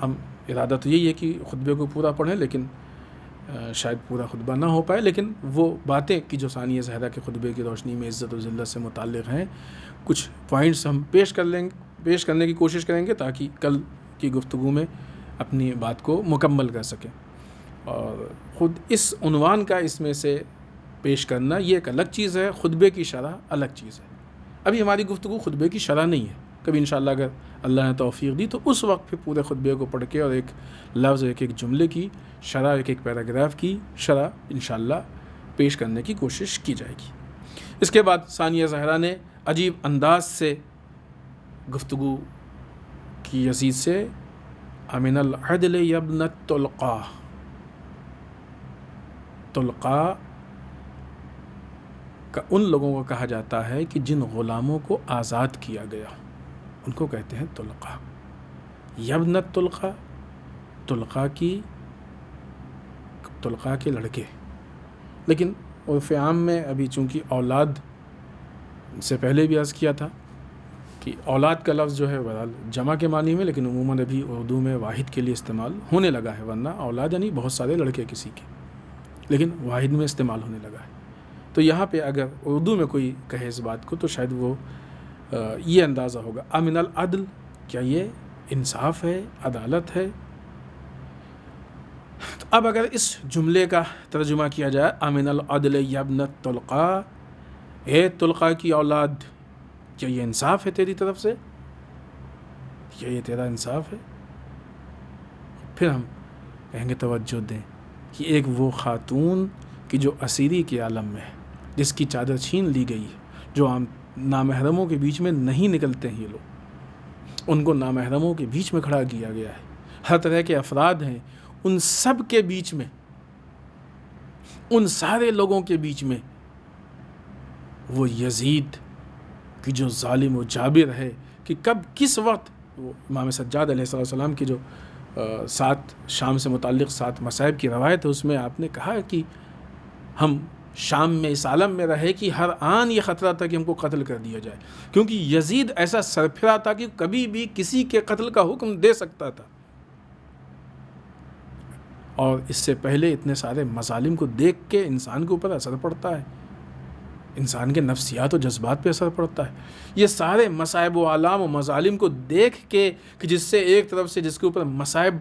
ہم ارادہ تو یہی ہے کہ خطبے کو پورا پڑھیں، لیکن شاید پورا خطبہ نہ ہو پائے، لیکن وہ باتیں کہ جو ثانیہ زہرا کے خطبے کی روشنی میں عزت و ذلت سے متعلق ہیں، کچھ پوائنٹس ہم پیش کرنے کی کوشش کریں گے تاکہ کل کی گفتگو میں اپنی بات کو مکمل کر سکیں. اور خود اس عنوان کا اس میں سے پیش کرنا یہ ایک الگ چیز ہے، خطبے کی شرح الگ چیز ہے. ابھی ہماری گفتگو خطبے کی شرح نہیں ہے. کبھی انشاءاللہ اگر اللہ نے توفیق دی تو اس وقت پھر پورے خطبے کو پڑھ کے اور ایک لفظ ایک جملے کی شرح، ایک پیراگراف کی شرح انشاءاللہ پیش کرنے کی کوشش کی جائے گی. اس کے بعد ثانیہ زہرا نے عجیب انداز سے گفتگو کی یزید سے، امن العدل یبن الطلقاء. طلقاء کا ان لوگوں کو کہا جاتا ہے کہ جن غلاموں کو آزاد کیا گیا، ان کو کہتے ہیں طلقاء. یبن الطلقاء، طلقاء کے لڑکے. لیکن عرف عام میں ابھی چونکہ اولاد سے پہلے بھی عرض کیا تھا کہ اولاد کا لفظ جو ہے بہرحال جمع کے معنی میں، لیکن عموماً ابھی اردو میں واحد کے لیے استعمال ہونے لگا ہے، ورنہ اولاد یعنی بہت سارے لڑکے کسی کے، لیکن واحد میں استعمال ہونے لگا ہے. تو یہاں پہ اگر اردو میں کوئی کہے اس بات کو تو شاید وہ یہ اندازہ ہوگا، امن العدل، کیا یہ انصاف ہے، عدالت ہے؟ تو اب اگر اس جملے کا ترجمہ کیا جائے، امن العدل یبن الطلقاء، اے طلقاء کی اولاد، کیا یہ انصاف ہے تیری طرف سے؟ کیا یہ تیرا انصاف ہے؟ پھر ہم کہیں گے توجہ دیں کہ ایک وہ خاتون کی جو اسیری کے عالم میں ہے، جس کی چادر چھین لی گئی ہے، جو عام نامحرموں کے بیچ میں نہیں نکلتے ہیں، یہ لوگ، ان کو نامحرموں کے بیچ میں کھڑا کیا گیا ہے. ہر طرح کے افراد ہیں، ان سب کے بیچ میں، ان سارے لوگوں کے بیچ میں وہ یزید کہ جو ظالم و جابر ہے، کہ کب کس وقت وہ امام سجاد علیہ السلام کی جو 7 شام سے متعلق 7 مصائب کی روایت ہے، اس میں آپ نے کہا کہ ہم شام میں اس عالم میں رہے کہ ہر آن یہ خطرہ تھا کہ ہم کو قتل کر دیا جائے، کیونکہ یزید ایسا سرپھرا تھا کہ کبھی بھی کسی کے قتل کا حکم دے سکتا تھا. اور اس سے پہلے اتنے سارے مظالم کو دیکھ کے انسان کے اوپر اثر پڑتا ہے، انسان کے نفسیات و جذبات پہ اثر پڑتا ہے. یہ سارے مصائب و آلام و مظالم کو دیکھ کے کہ جس سے ایک طرف سے جس کے اوپر مصائب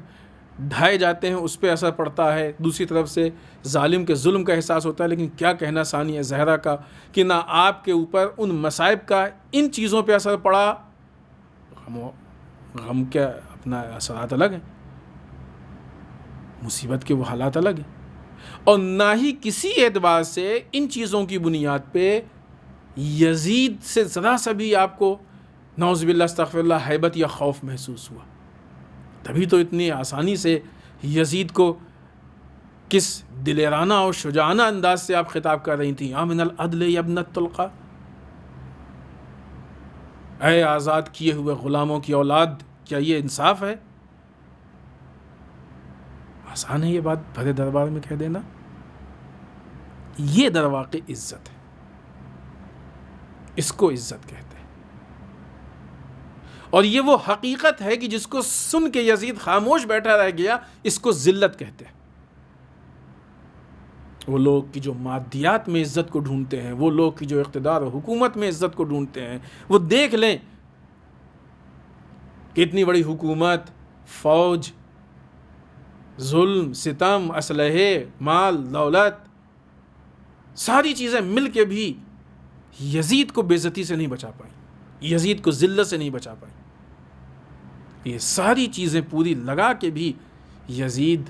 ڈھائے جاتے ہیں اس پہ اثر پڑتا ہے، دوسری طرف سے ظالم کے ظلم کا احساس ہوتا ہے. لیکن کیا کہنا ثانیہ زہرا کا کہ نہ آپ کے اوپر ان مصائب کا ان چیزوں پہ اثر پڑا، غم کے اپنا اثرات الگ ہیں، مصیبت کے وہ حالات الگ ہیں، اور نہ ہی کسی اعتبار سے ان چیزوں کی بنیاد پہ یزید سے ذرا سا بھی آپ کو نعوذ باللہ استغفر اللہ حیبت یا خوف محسوس ہوا. تبھی تو اتنی آسانی سے یزید کو کس دلیرانہ اور شجاعانہ انداز سے آپ خطاب کر رہی تھیں، آمن العدل یا ابن الطلقہ، اے آزاد کیے ہوئے غلاموں کی اولاد، کیا یہ انصاف ہے؟ آسان ہے یہ بات بھرے دربار میں کہہ دینا؟ یہ در واقع عزت ہے، اس کو عزت کہتے ہیں۔ اور یہ وہ حقیقت ہے کہ جس کو سن کے یزید خاموش بیٹھا رہ گیا، اس کو ذلت کہتے ہیں۔ وہ لوگ کی جو مادیات میں عزت کو ڈھونڈتے ہیں، وہ لوگ کی جو اقتدار و حکومت میں عزت کو ڈھونڈتے ہیں، وہ دیکھ لیں کہ اتنی بڑی حکومت، فوج، ظلم، ستم، اسلحے، مال، دولت، ساری چیزیں مل کے بھی یزید کو بے عزتی سے نہیں بچا پائیں، یزید کو ذلت سے نہیں بچا پائیں۔ یہ ساری چیزیں پوری لگا کے بھی یزید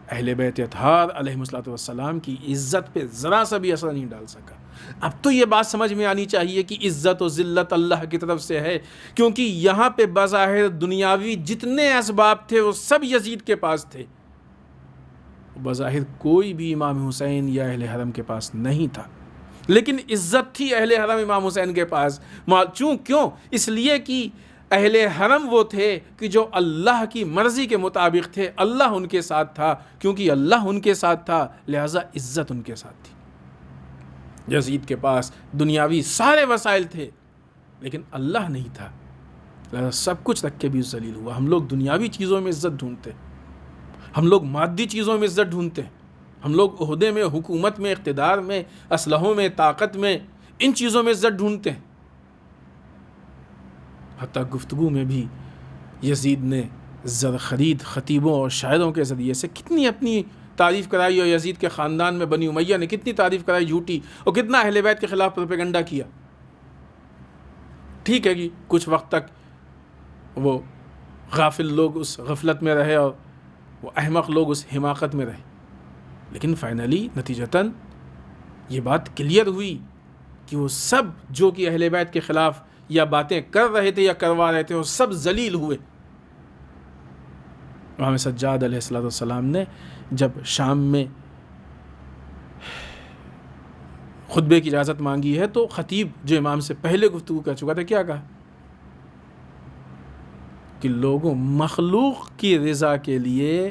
اہل بیت اطہار علیہم السلام کی عزت پہ ذرا سا بھی اثر نہیں ڈال سکا۔ اب تو یہ بات سمجھ میں آنی چاہیے کہ عزت و ذلت اللہ کی طرف سے ہے، کیونکہ یہاں پہ بظاہر دنیاوی جتنے اسباب تھے وہ سب یزید کے پاس تھے، بظاہر کوئی بھی امام حسین یا اہل حرم کے پاس نہیں تھا، لیکن عزت تھی اہل حرم امام حسین کے پاس۔ کیوں؟ اس لیے کہ اہل حرم وہ تھے کہ جو اللہ کی مرضی کے مطابق تھے، اللہ ان کے ساتھ تھا، کیونکہ اللہ ان کے ساتھ تھا لہٰذا عزت ان کے ساتھ تھی۔ یزید کے پاس دنیاوی سارے وسائل تھے لیکن اللہ نہیں تھا، لہٰذا سب کچھ رکھ کے بھی ذلیل ہوا۔ ہم لوگ دنیاوی چیزوں میں عزت ڈھونڈتے، ہم لوگ مادی چیزوں میں عزت ڈھونڈتے، ہم لوگ عہدے میں، حکومت میں، اقتدار میں، اسلحوں میں، طاقت میں، ان چیزوں میں عزت ڈھونڈتے ہیں۔ حتیٰ گفتگو میں بھی یزید نے زر خرید خطیبوں اور شاعروں کے ذریعے سے کتنی اپنی تعریف کرائی، اور یزید کے خاندان میں بنی امیہ نے کتنی تعریف کرائی جھوٹی، اور کتنا اہل بیت کے خلاف پروپیگنڈا کیا۔ ٹھیک ہے کہ کچھ وقت تک وہ غافل لوگ اس غفلت میں رہے اور وہ احمق لوگ اس حماقت میں رہے، لیکن فائنلی نتیجتاً یہ بات کلیئر ہوئی کہ وہ سب جو کہ اہل بیت کے خلاف یا باتیں کر رہے تھے یا کروا رہے تھے، وہ سب ذلیل ہوئے۔ امام سجاد علیہ السلام نے جب شام میں خطبے کی اجازت مانگی ہے تو خطیب جو امام سے پہلے گفتگو کر چکا تھا، کیا کہا کہ لوگوں، مخلوق کی رضا کے لیے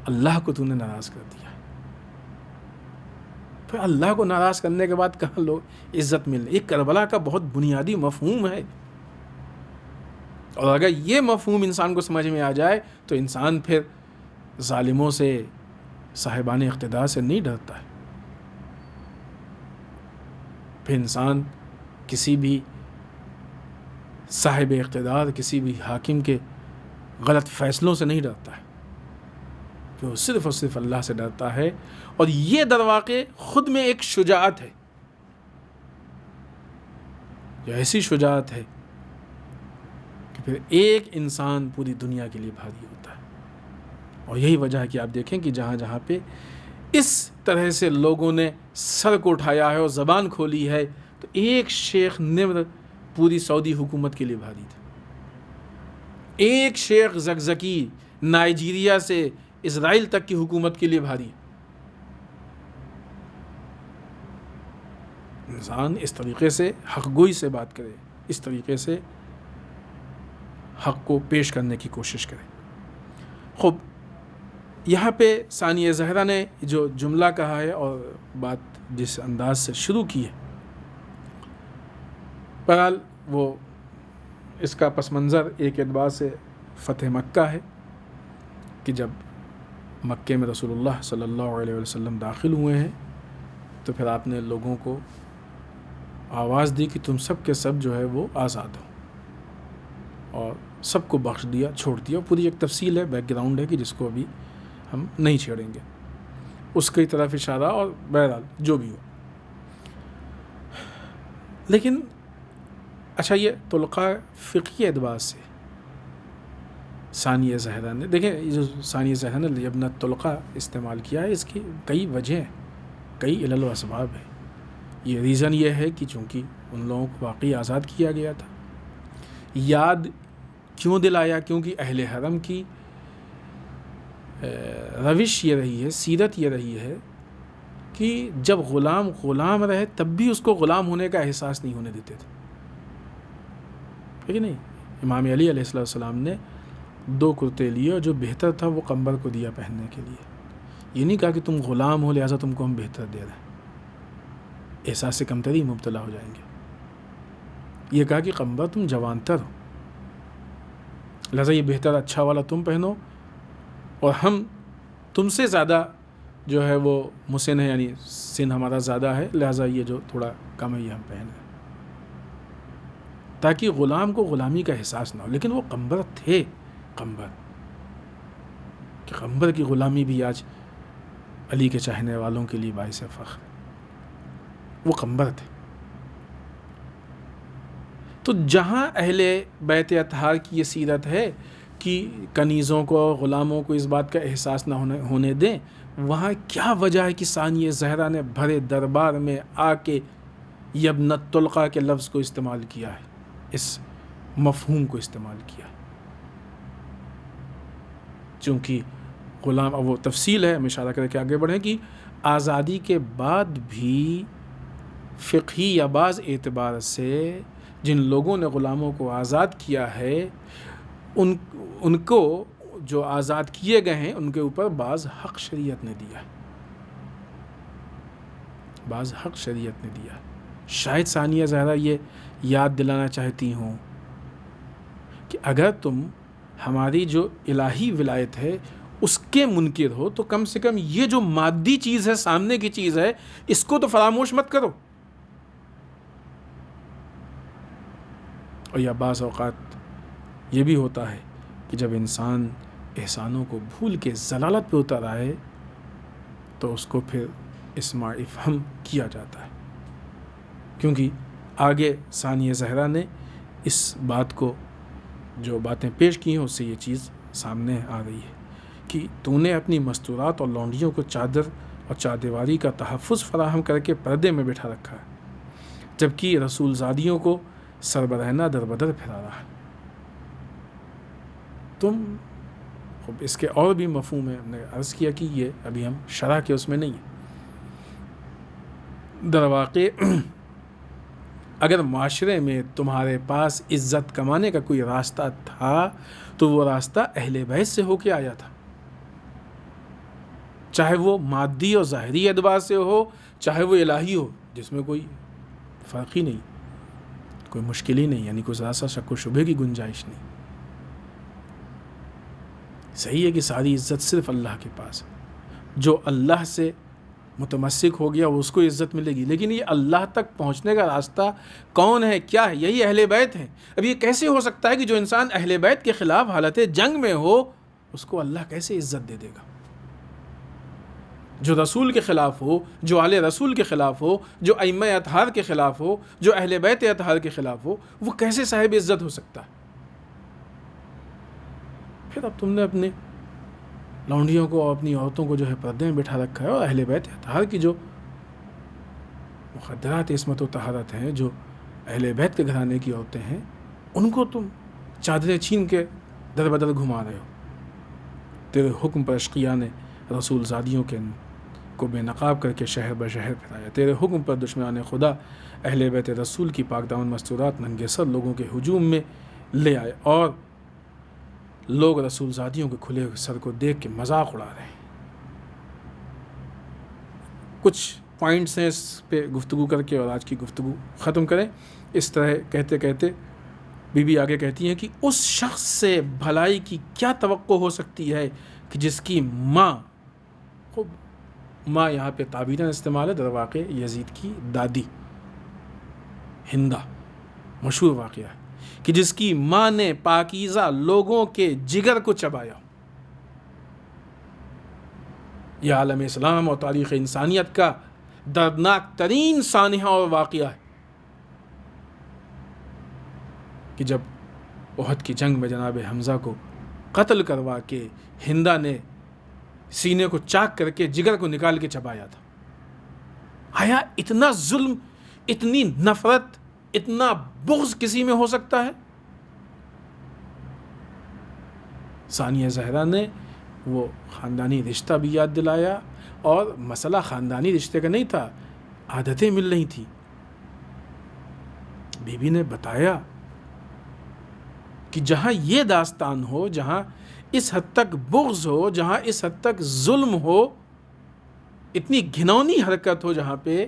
اللہ کو تو نے ناراض کر دیا، پھر اللہ کو ناراض کرنے کے بعد کہاں لوگ عزت ملنے؟ یہ کربلا کا بہت بنیادی مفہوم ہے، اور اگر یہ مفہوم انسان کو سمجھ میں آ جائے تو انسان پھر ظالموں سے، صاحبان اقتدار سے نہیں ڈرتا ہے، پھر انسان کسی بھی صاحب اقتدار، کسی بھی حاکم کے غلط فیصلوں سے نہیں ڈرتا ہے، کہ وہ صرف اور صرف اللہ سے ڈرتا ہے۔ اور یہ در واقع خود میں ایک شجاعت ہے، یہ ایسی شجاعت ہے کہ پھر ایک انسان پوری دنیا کے لیے بھاری ہوتا ہے۔ اور یہی وجہ ہے کہ آپ دیکھیں کہ جہاں جہاں پہ اس طرح سے لوگوں نے سر کو اٹھایا ہے اور زبان کھولی ہے، تو ایک شیخ نمر پوری سعودی حکومت کے لیے بھاری تھا، ایک شیخ زکزکی نائجیریا سے اسرائیل تک کی حکومت کے لیے بھاری۔ انسان اس طریقے سے حق گوئی سے بات کرے، اس طریقے سے حق کو پیش کرنے کی کوشش کرے۔ خوب، یہاں پہ ثانیہ زہرا نے جو جملہ کہا ہے اور بات جس انداز سے شروع کی ہے، بہرحال وہ اس کا پس منظر ایک اعتبار سے فتح مکہ ہے کہ جب مکے میں رسول اللہ صلی اللہ علیہ وسلم داخل ہوئے ہیں تو پھر آپ نے لوگوں کو آواز دی کہ تم سب کے سب جو ہے وہ آزاد ہو، اور سب کو بخش دیا، چھوڑ دیا۔ پوری ایک تفصیل ہے، بیک گراؤنڈ ہے کہ جس کو ابھی ہم نہیں چھیڑیں گے، اس کی طرف اشارہ، اور بہرحال جو بھی ہو۔ لیکن اچھا، یہ طلقہ فقہی اعتبار سے ثانیہ زہرا نے، دیکھیں یہ جو ثانیہ زہرا نے ابن طلقہ استعمال کیا ہے، اس کی کئی وجہ ہیں، کئی علل و اسباب ہیں۔ یہ ریزن یہ ہے کہ چونکہ ان لوگوں کو واقعی آزاد کیا گیا تھا، یاد کیوں دل آیا؟ کیونکہ اہل حرم کی روش یہ رہی ہے، سیرت یہ رہی ہے کہ جب غلام غلام رہے تب بھی اس کو غلام ہونے کا احساس نہیں ہونے دیتے تھے، ٹھیک ہے نہیں؟ امام علی علیہ السلام نے 2 کرتے لیے اور جو بہتر تھا وہ قمبر کو دیا پہننے کے لیے. یہ نہیں کہا کہ تم غلام ہو لہٰذا تم کو ہم بہتر دے رہے ہیں، احساس سے کمتری مبتلا ہو جائیں گے. یہ کہا کہ قمبر تم جوان تر ہو لہٰذا یہ بہتر اچھا والا تم پہنو، اور ہم تم سے زیادہ جو ہے وہ مسن ہے، یعنی سن ہمارا زیادہ ہے، لہٰذا یہ جو تھوڑا کم ہے یہ ہم پہنیں، تاکہ غلام کو غلامی کا احساس نہ ہو. لیکن وہ قمبر تھے، قمبر کی غلامی بھی آج علی کے چاہنے والوں کے لیے باعث فخر. وہ قمبر تھے. تو جہاں اہل بیت اطہار کی یہ سیرت ہے کہ کنیزوں کو اور غلاموں کو اس بات کا احساس نہ ہونے دیں، وہاں کیا وجہ ہے کہ ثانیہ زہرا نے بھرے دربار میں آ کے یبنۃ طلقہ کے لفظ کو استعمال کیا ہے، اس مفہوم کو استعمال کیا؟ چونکہ غلام، اب وہ تفصیل ہے، ہم اشارہ کر کے آگے بڑھیں کہ آزادی کے بعد بھی فقہی یا بعض اعتبار سے جن لوگوں نے غلاموں کو آزاد کیا ہے ان کو جو آزاد کیے گئے ہیں ان کے اوپر بعض حق شریعت نے دیا، بعض حق شریعت نے دیا. شاید ثانیہ زہرا یہ یاد دلانا چاہتی ہوں کہ اگر تم ہماری جو الہی ولایت ہے اس کے منکر ہو تو کم سے کم یہ جو مادی چیز ہے، سامنے کی چیز ہے، اس کو تو فراموش مت کرو. اور یا بعض اوقات یہ بھی ہوتا ہے کہ جب انسان احسانوں کو بھول کے ضلالت پہ اتر آئے تو اس کو پھر اسماع افہم کیا جاتا ہے، کیونکہ آگے ثانیہ زہرا نے اس بات کو جو باتیں پیش کی ہیں اس سے یہ چیز سامنے آ رہی ہے کہ تو نے اپنی مستورات اور لونڈیوں کو چادر اور چادیواری کا تحفظ فراہم کر کے پردے میں بٹھا رکھا ہے، جبکہ رسول زادیوں کو سربرہنہ در بدر پھرا رہا ہے. تم اس کے اور بھی مفہوم ہے، ہم نے عرض کیا کہ یہ ابھی ہم شرح کے اس میں نہیں ہیں. در واقع اگر معاشرے میں تمہارے پاس عزت کمانے کا کوئی راستہ تھا تو وہ راستہ اہل بیت سے ہو کے آیا تھا، چاہے وہ مادی اور ظاہری اعتبار سے ہو، چاہے وہ الہی ہو، جس میں کوئی فرق ہی نہیں، کوئی مشکل ہی نہیں، یعنی کوئی ذرا سا شک و شبہ کی گنجائش نہیں. صحیح ہے کہ ساری عزت صرف اللہ کے پاس ہے، جو اللہ سے متمسک ہو گیا اس کو عزت ملے گی، لیکن یہ اللہ تک پہنچنے کا راستہ کون ہے، کیا ہے؟ یہی اہل بیت ہیں. اب یہ کیسے ہو سکتا ہے کہ جو انسان اہل بیت کے خلاف حالت جنگ میں ہو اس کو اللہ کیسے عزت دے دے گا؟ جو رسول کے خلاف ہو، جو آل رسول کے خلاف ہو، جو ائمہ اطہار کے خلاف ہو، جو اہل بیت اطہار کے خلاف ہو، وہ کیسے صاحب عزت ہو سکتا ہے؟ پھر اب تم نے اپنے لونڈیوں کو اور اپنی عورتوں کو جو ہے پردے میں بٹھا رکھا ہے، اور اہل بیت اطہار کی جو مقدرات عصمت و طہارت ہیں، جو اہل بیت کے گھرانے کی عورتیں ہیں، ان کو تم چادریں چھین کے در بدر گھما رہے ہو. تیرے حکم پر اشقیاء نے رسول زادیوں کو بے نقاب کر کے شہر بشہر پھرایا. تیرے حکم پر دشمنان خدا اہل بیت رسول کی پاک دامن مستورات ننگے سر لوگوں کے ہجوم میں لے آئے، اور لوگ رسول زادیوں کے کھلے سر کو دیکھ کے مذاق اڑا رہے ہیں. کچھ پوائنٹس ہیں اس پہ گفتگو کر کے اور آج کی گفتگو ختم کریں. اس طرح کہتے کہتے بی بی آگے کہتی ہیں کہ اس شخص سے بھلائی کی کیا توقع ہو سکتی ہے کہ جس کی ماں، خوب ماں یہاں پہ تعبیراً استعمال ہے، در واقع یزید کی دادی ہندہ، مشہور واقعہ ہے کہ جس کی ماں نے پاکیزہ لوگوں کے جگر کو چبایا. یہ عالم اسلام اور تاریخ انسانیت کا دردناک ترین سانحہ اور واقعہ ہے کہ جب احد کی جنگ میں جناب حمزہ کو قتل کروا کے ہندہ نے سینے کو چاک کر کے جگر کو نکال کے چبایا تھا. آیا اتنا ظلم، اتنی نفرت، اتنا بغض کسی میں ہو سکتا ہے؟ ثانیہ زہرا نے وہ خاندانی رشتہ بھی یاد دلایا، اور مسئلہ خاندانی رشتے کا نہیں تھا، عادتیں مل رہی تھیں۔ بی بی نے بتایا کہ جہاں یہ داستان ہو، جہاں اس حد تک بغض ہو، جہاں اس حد تک ظلم ہو، اتنی گھنونی حرکت ہو، جہاں پہ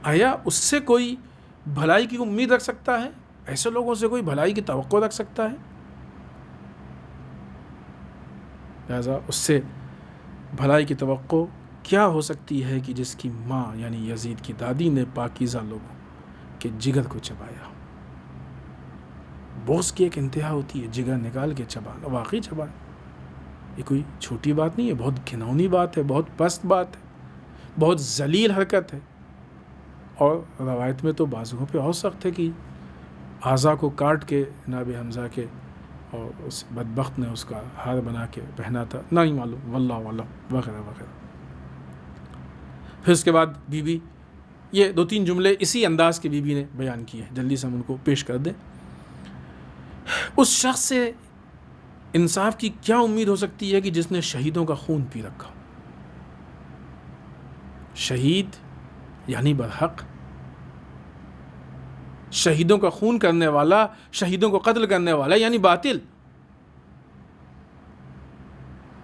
آیا اس سے کوئی بھلائی کی امید رکھ سکتا ہے؟ ایسے لوگوں سے کوئی بھلائی کی توقع رکھ سکتا ہے؟ لہذا اس سے بھلائی کی توقع کیا ہو سکتی ہے کہ جس کی ماں یعنی یزید کی دادی نے پاکیزہ لوگوں کے جگر کو چبایا۔ بغض کی ایک انتہا ہوتی ہے، جگر نکال کے چبانا، واقعی چبانا۔ یہ کوئی چھوٹی بات نہیں ہے، بہت گھنونی بات ہے، بہت پست بات ہے، بہت ذلیل حرکت ہے۔ اور روایت میں تو بازوؤں پہ اور سخت ہے کہ اعضا کو کاٹ کے جناب حمزہ کے، اور اس بدبخت نے اس کا ہار بنا کے پہنا تھا، نہیں معلوم، واللہ اعلم، وغیرہ وغیرہ۔ پھر اس کے بعد بی بی یہ 2-3 جملے اسی انداز کے بی بی نے بیان کیے ہیں، جلدی سے ہم ان کو پیش کر دیں۔ اس شخص سے انصاف کی کیا امید ہو سکتی ہے کہ جس نے شہیدوں کا خون پی رکھا؟ شہید یعنی برحق، شہیدوں کا خون کرنے والا، شہیدوں کو قتل کرنے والا یعنی باطل،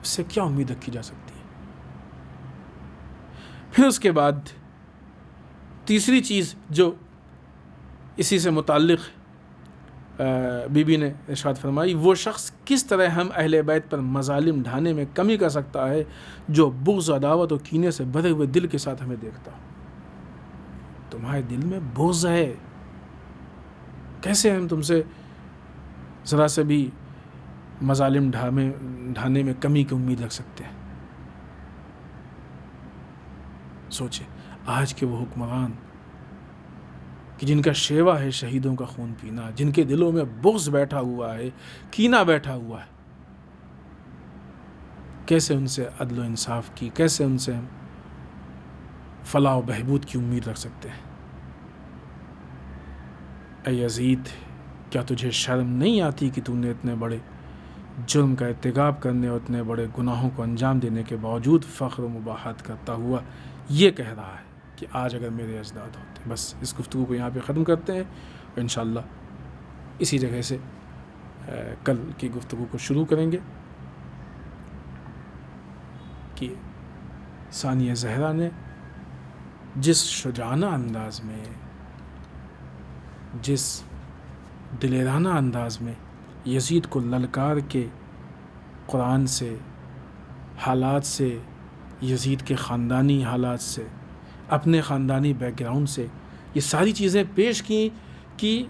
اس سے کیا امید رکھی جا سکتی ہے؟ پھر اس کے بعد تیسری چیز جو اسی سے متعلق بی بی نے ارشاد فرمائی، وہ شخص کس طرح ہم اہل بیت پر مظالم ڈھانے میں کمی کر سکتا ہے جو بغض، عداوت اور کینے سے بھرے ہوئے دل کے ساتھ ہمیں دیکھتا ہو۔ تمہارے دل میں بغض ہے، کیسے ہم تم سے ذرا سے بھی مظالم ڈھانے میں کمی کی امید رکھ سکتے ہیں؟ سوچیں آج کے وہ حکمران کہ جن کا شیوا ہے شہیدوں کا خون پینا، جن کے دلوں میں بغض بیٹھا ہوا ہے، کینہ بیٹھا ہوا ہے، کیسے ان سے عدل و انصاف کی، کیسے ان سے ہم فلاح و بہبود کی امید رکھ سکتے ہیں؟ اے یزید، کیا تجھے شرم نہیں آتی کہ تو نے اتنے بڑے جرم کا ارتکاب کرنے اور اتنے بڑے گناہوں کو انجام دینے کے باوجود فخر و مباحت کرتا ہوا یہ کہہ رہا ہے کہ آج اگر میرے اجداد ہوتے؟ بس اس گفتگو کو یہاں پہ ختم کرتے ہیں، اور انشاءاللہ اسی جگہ سے کل کی گفتگو کو شروع کریں گے کہ ثانیہ زہرا نے جس شجاعانہ انداز میں، جس دلیرانہ انداز میں یزید کو للکار کے قرآن سے، حالات سے، یزید کے خاندانی حالات سے، اپنے خاندانی بیک گراؤنڈ سے یہ ساری چیزیں پیش کی کہ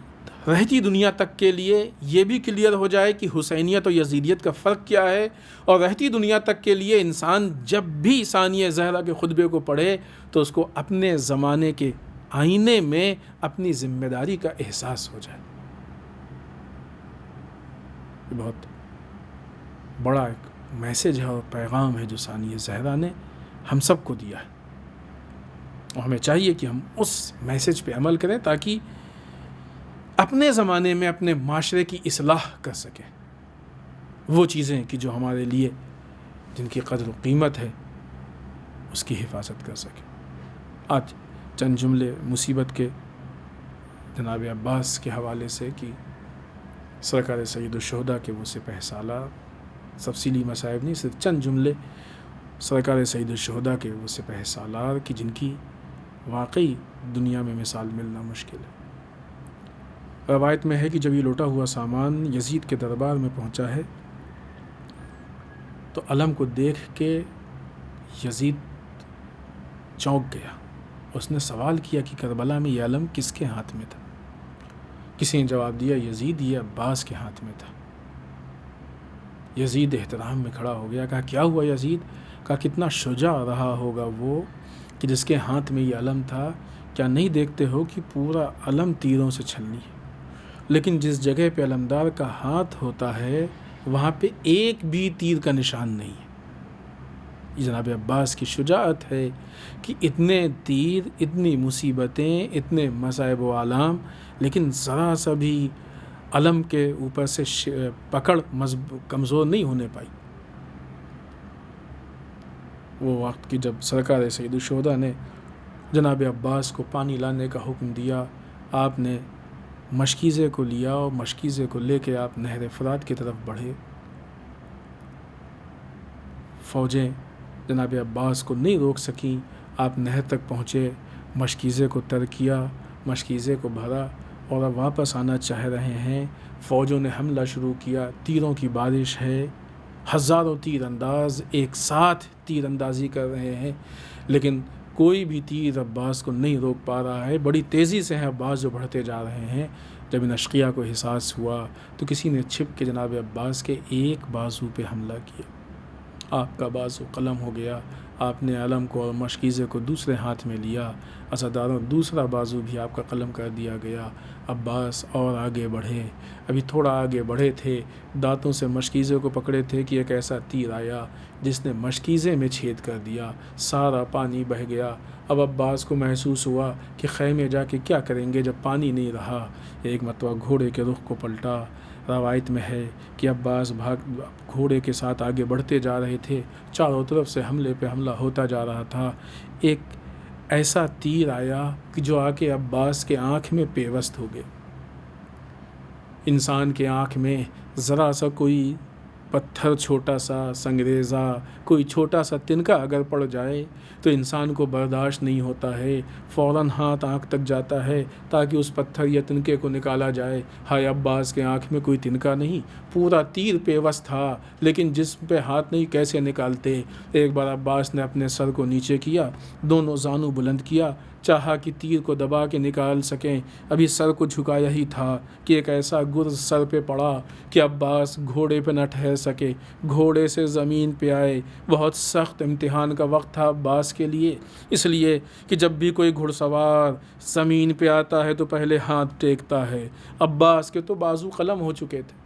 رہتی دنیا تک کے لیے یہ بھی کلیئر ہو جائے کہ حسینیت اور یزیدیت کا فرق کیا ہے، اور رہتی دنیا تک کے لیے انسان جب بھی ثانیہ زہرا کے خطبے کو پڑھے تو اس کو اپنے زمانے کے آئینے میں اپنی ذمہ داری کا احساس ہو جائے۔ یہ بہت بڑا ایک میسج ہے اور پیغام ہے جو ثانیہ زہرا نے ہم سب کو دیا ہے، اور ہمیں چاہیے کہ ہم اس میسج پہ عمل کریں تاکہ اپنے زمانے میں اپنے معاشرے کی اصلاح کر سکیں، وہ چیزیں کہ جو ہمارے لیے جن کی قدر و قیمت ہے اس کی حفاظت کر سکیں۔ آج چند جملے مصیبت کے جناب عباس کے حوالے سے کہ سرکار سید الشہداء کے وہ سپہ سالار، تفصیلی مصائب نہیں، صرف چند جملے سرکار سید الشہداء کے وہ سپہ سالار کی جن کی واقعی دنیا میں مثال ملنا مشکل ہے۔ روایت میں ہے کہ جب یہ لوٹا ہوا سامان یزید کے دربار میں پہنچا ہے تو علم کو دیکھ کے یزید چونک گیا، اس نے سوال کیا کہ کربلا میں یہ علم کس کے ہاتھ میں تھا؟ کسی نے جواب دیا یزید یہ عباس کے ہاتھ میں تھا۔ یزید احترام میں کھڑا ہو گیا، کہا کیا ہوا یزید؟ کہا کتنا شجاع رہا ہوگا وہ کہ جس کے ہاتھ میں یہ علم تھا، کیا نہیں دیکھتے ہو کہ پورا علم تیروں سے چھلنی ہے، لیکن جس جگہ پہ علمدار کا ہاتھ ہوتا ہے وہاں پہ ایک بھی تیر کا نشان نہیں ہے۔ یہ جناب عباس کی شجاعت ہے کہ اتنے تیر، اتنی مصیبتیں، اتنے مصائب و آلام، لیکن ذرا سا بھی علم کے اوپر سے پکڑ کمزور نہیں ہونے پائی۔ وہ وقت کی جب سرکار سید الشہداء نے جناب عباس کو پانی لانے کا حکم دیا، آپ نے مشکیزے کو لیا اور مشکیزے کو لے کے آپ نہر فرات کی طرف بڑھے۔ فوجیں جناب عباس کو نہیں روک سکیں، آپ نہر تک پہنچے، مشکیزے کو تر کیا، مشکیزے کو بھرا اور اب واپس آنا چاہ رہے ہیں۔ فوجوں نے حملہ شروع کیا، تیروں کی بارش ہے، ہزاروں تیر انداز ایک ساتھ تیر اندازی کر رہے ہیں، لیکن کوئی بھی تیر عباس کو نہیں روک پا رہا ہے۔ بڑی تیزی سے ہیں عباس جو بڑھتے جا رہے ہیں۔ جب ان اشقیاء کو احساس ہوا تو کسی نے چھپ کے جناب عباس کے ایک بازو پہ حملہ کیا، آپ کا بازو قلم ہو گیا۔ آپ نے علم کو اور مشکیزے کو دوسرے ہاتھ میں لیا، اسداروں دوسرا بازو بھی آپ کا قلم کر دیا گیا۔ عباس اور آگے بڑھے، ابھی تھوڑا آگے بڑھے تھے، دانتوں سے مشکیزے کو پکڑے تھے کہ ایک ایسا تیر آیا جس نے مشکیزے میں چھید کر دیا، سارا پانی بہہ گیا۔ اب عباس کو محسوس ہوا کہ خیمے جا کے کیا کریں گے جب پانی نہیں رہا۔ ایک مرتبہ گھوڑے کے رخ کو پلٹا۔ روایت میں ہے کہ عباس گھوڑے کے ساتھ آگے بڑھتے جا رہے تھے، چاروں طرف سے حملے پہ حملہ ہوتا جا رہا تھا۔ ایک ایسا تیر آیا کہ جو آ کے عباس کے آنکھ میں پیوست ہو گئے۔ انسان کے آنکھ میں ذرا سا کوئی پتھر، چھوٹا سا سنگریزہ، کوئی چھوٹا سا تنکا اگر پڑ جائے تو انسان کو برداشت نہیں ہوتا ہے، فوراً ہاتھ آنکھ تک جاتا ہے تاکہ اس پتھر یا تنکے کو نکالا جائے۔ ہائے عباس کے آنکھ میں کوئی تنکا نہیں، پورا تیر پیوست تھا، لیکن جسم پہ ہاتھ نہیں، کیسے نکالتے؟ ایک بار عباس نے اپنے سر کو نیچے کیا، دونوں زانو بلند کیا، چاہا کہ تیر کو دبا کے نکال سکیں۔ ابھی سر کو جھکایا ہی تھا کہ ایک ایسا گرز سر پہ پڑا کہ عباس گھوڑے پہ نہ ٹھہر سکے، گھوڑے سے زمین پہ آئے۔ بہت سخت امتحان کا وقت تھا عباس کے لیے، اس لیے کہ جب بھی کوئی گھڑ سوار زمین پہ آتا ہے تو پہلے ہاتھ ٹیکتا ہے۔ عباس کے تو بازو قلم ہو چکے تھے۔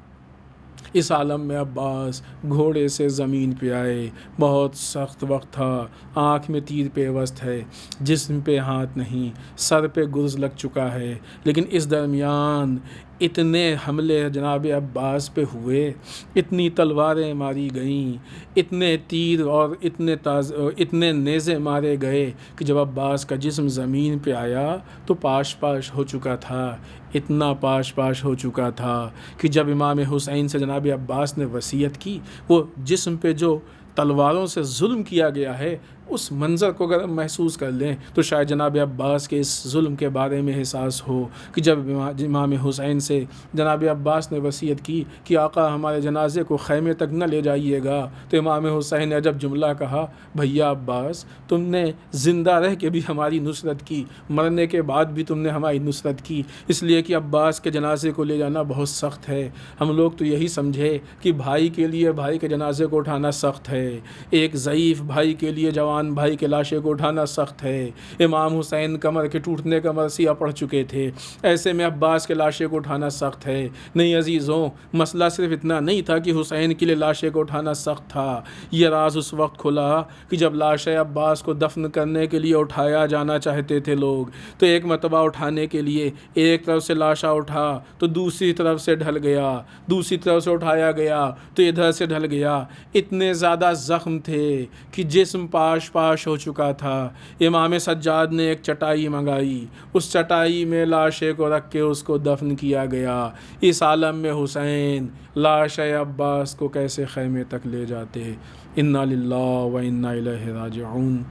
اس عالم میں عباس گھوڑے سے زمین پہ آئے، بہت سخت وقت تھا، آنکھ میں تیر پیوست ہے، جسم پہ ہاتھ نہیں، سر پہ گرز لگ چکا ہے، لیکن اس درمیان اتنے حملے جناب عباس پہ ہوئے، اتنی تلواریں ماری گئیں، اتنے تیر اور اتنے نیزے مارے گئے کہ جب عباس کا جسم زمین پہ آیا تو پاش پاش ہو چکا تھا، اتنا پاش پاش ہو چکا تھا کہ جب امام حسین سے جناب عباس نے وصیت کی، وہ جسم پہ جو تلواروں سے ظلم کیا گیا ہے اس منظر کو اگر ہم محسوس کر لیں تو شاید جناب عباس کے اس ظلم کے بارے میں احساس ہو کہ جب امام حسین سے جناب عباس نے وصیت کی کہ آقا ہمارے جنازے کو خیمے تک نہ لے جائیے گا، تو امام حسین نے جب جملہ کہا، بھیا عباس تم نے زندہ رہ کے بھی ہماری نصرت کی، مرنے کے بعد بھی تم نے ہماری نصرت کی، اس لیے کہ عباس کے جنازے کو لے جانا بہت سخت ہے۔ ہم لوگ تو یہی سمجھے کہ بھائی کے لیے بھائی کے جنازے کو اٹھانا سخت ہے، ایک ضعیف بھائی کے لیے جوان بھائی کے لاشے کو اٹھانا سخت ہے۔ امام حسین کمر کے ٹوٹنے کا مرثیہ پڑھ چکے تھے، ایسے میں عباس کے لاشے کو اٹھانا سخت ہے۔ نہیں عزیزوں، مسئلہ صرف اتنا نہیں تھا کہ حسین کے لیے لاشے کو اٹھانا سخت تھا، یہ راز اس وقت کھلا کہ جب لاش عباس کو دفن کرنے کے لیے اٹھایا جانا چاہتے تھے لوگ، تو ایک مرتبہ اٹھانے کے لیے ایک طرف سے لاشا اٹھا تو دوسری طرف سے ڈھل گیا، دوسری طرف سے اٹھایا گیا تو ادھر سے ڈھل گیا، اتنے زیادہ زخم تھے کہ جسم پاش پاش ہو چکا تھا۔ امام سجاد نے ایک چٹائی منگائی، اس چٹائی میں لاشے کو رکھ کے اس کو دفن کیا گیا۔ اس عالم میں حسین لاش عباس کو کیسے خیمے تک لے جاتے؟ انا للہ و انا الیہ راجعون،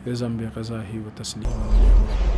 بذنب قضاہ و تسلیم۔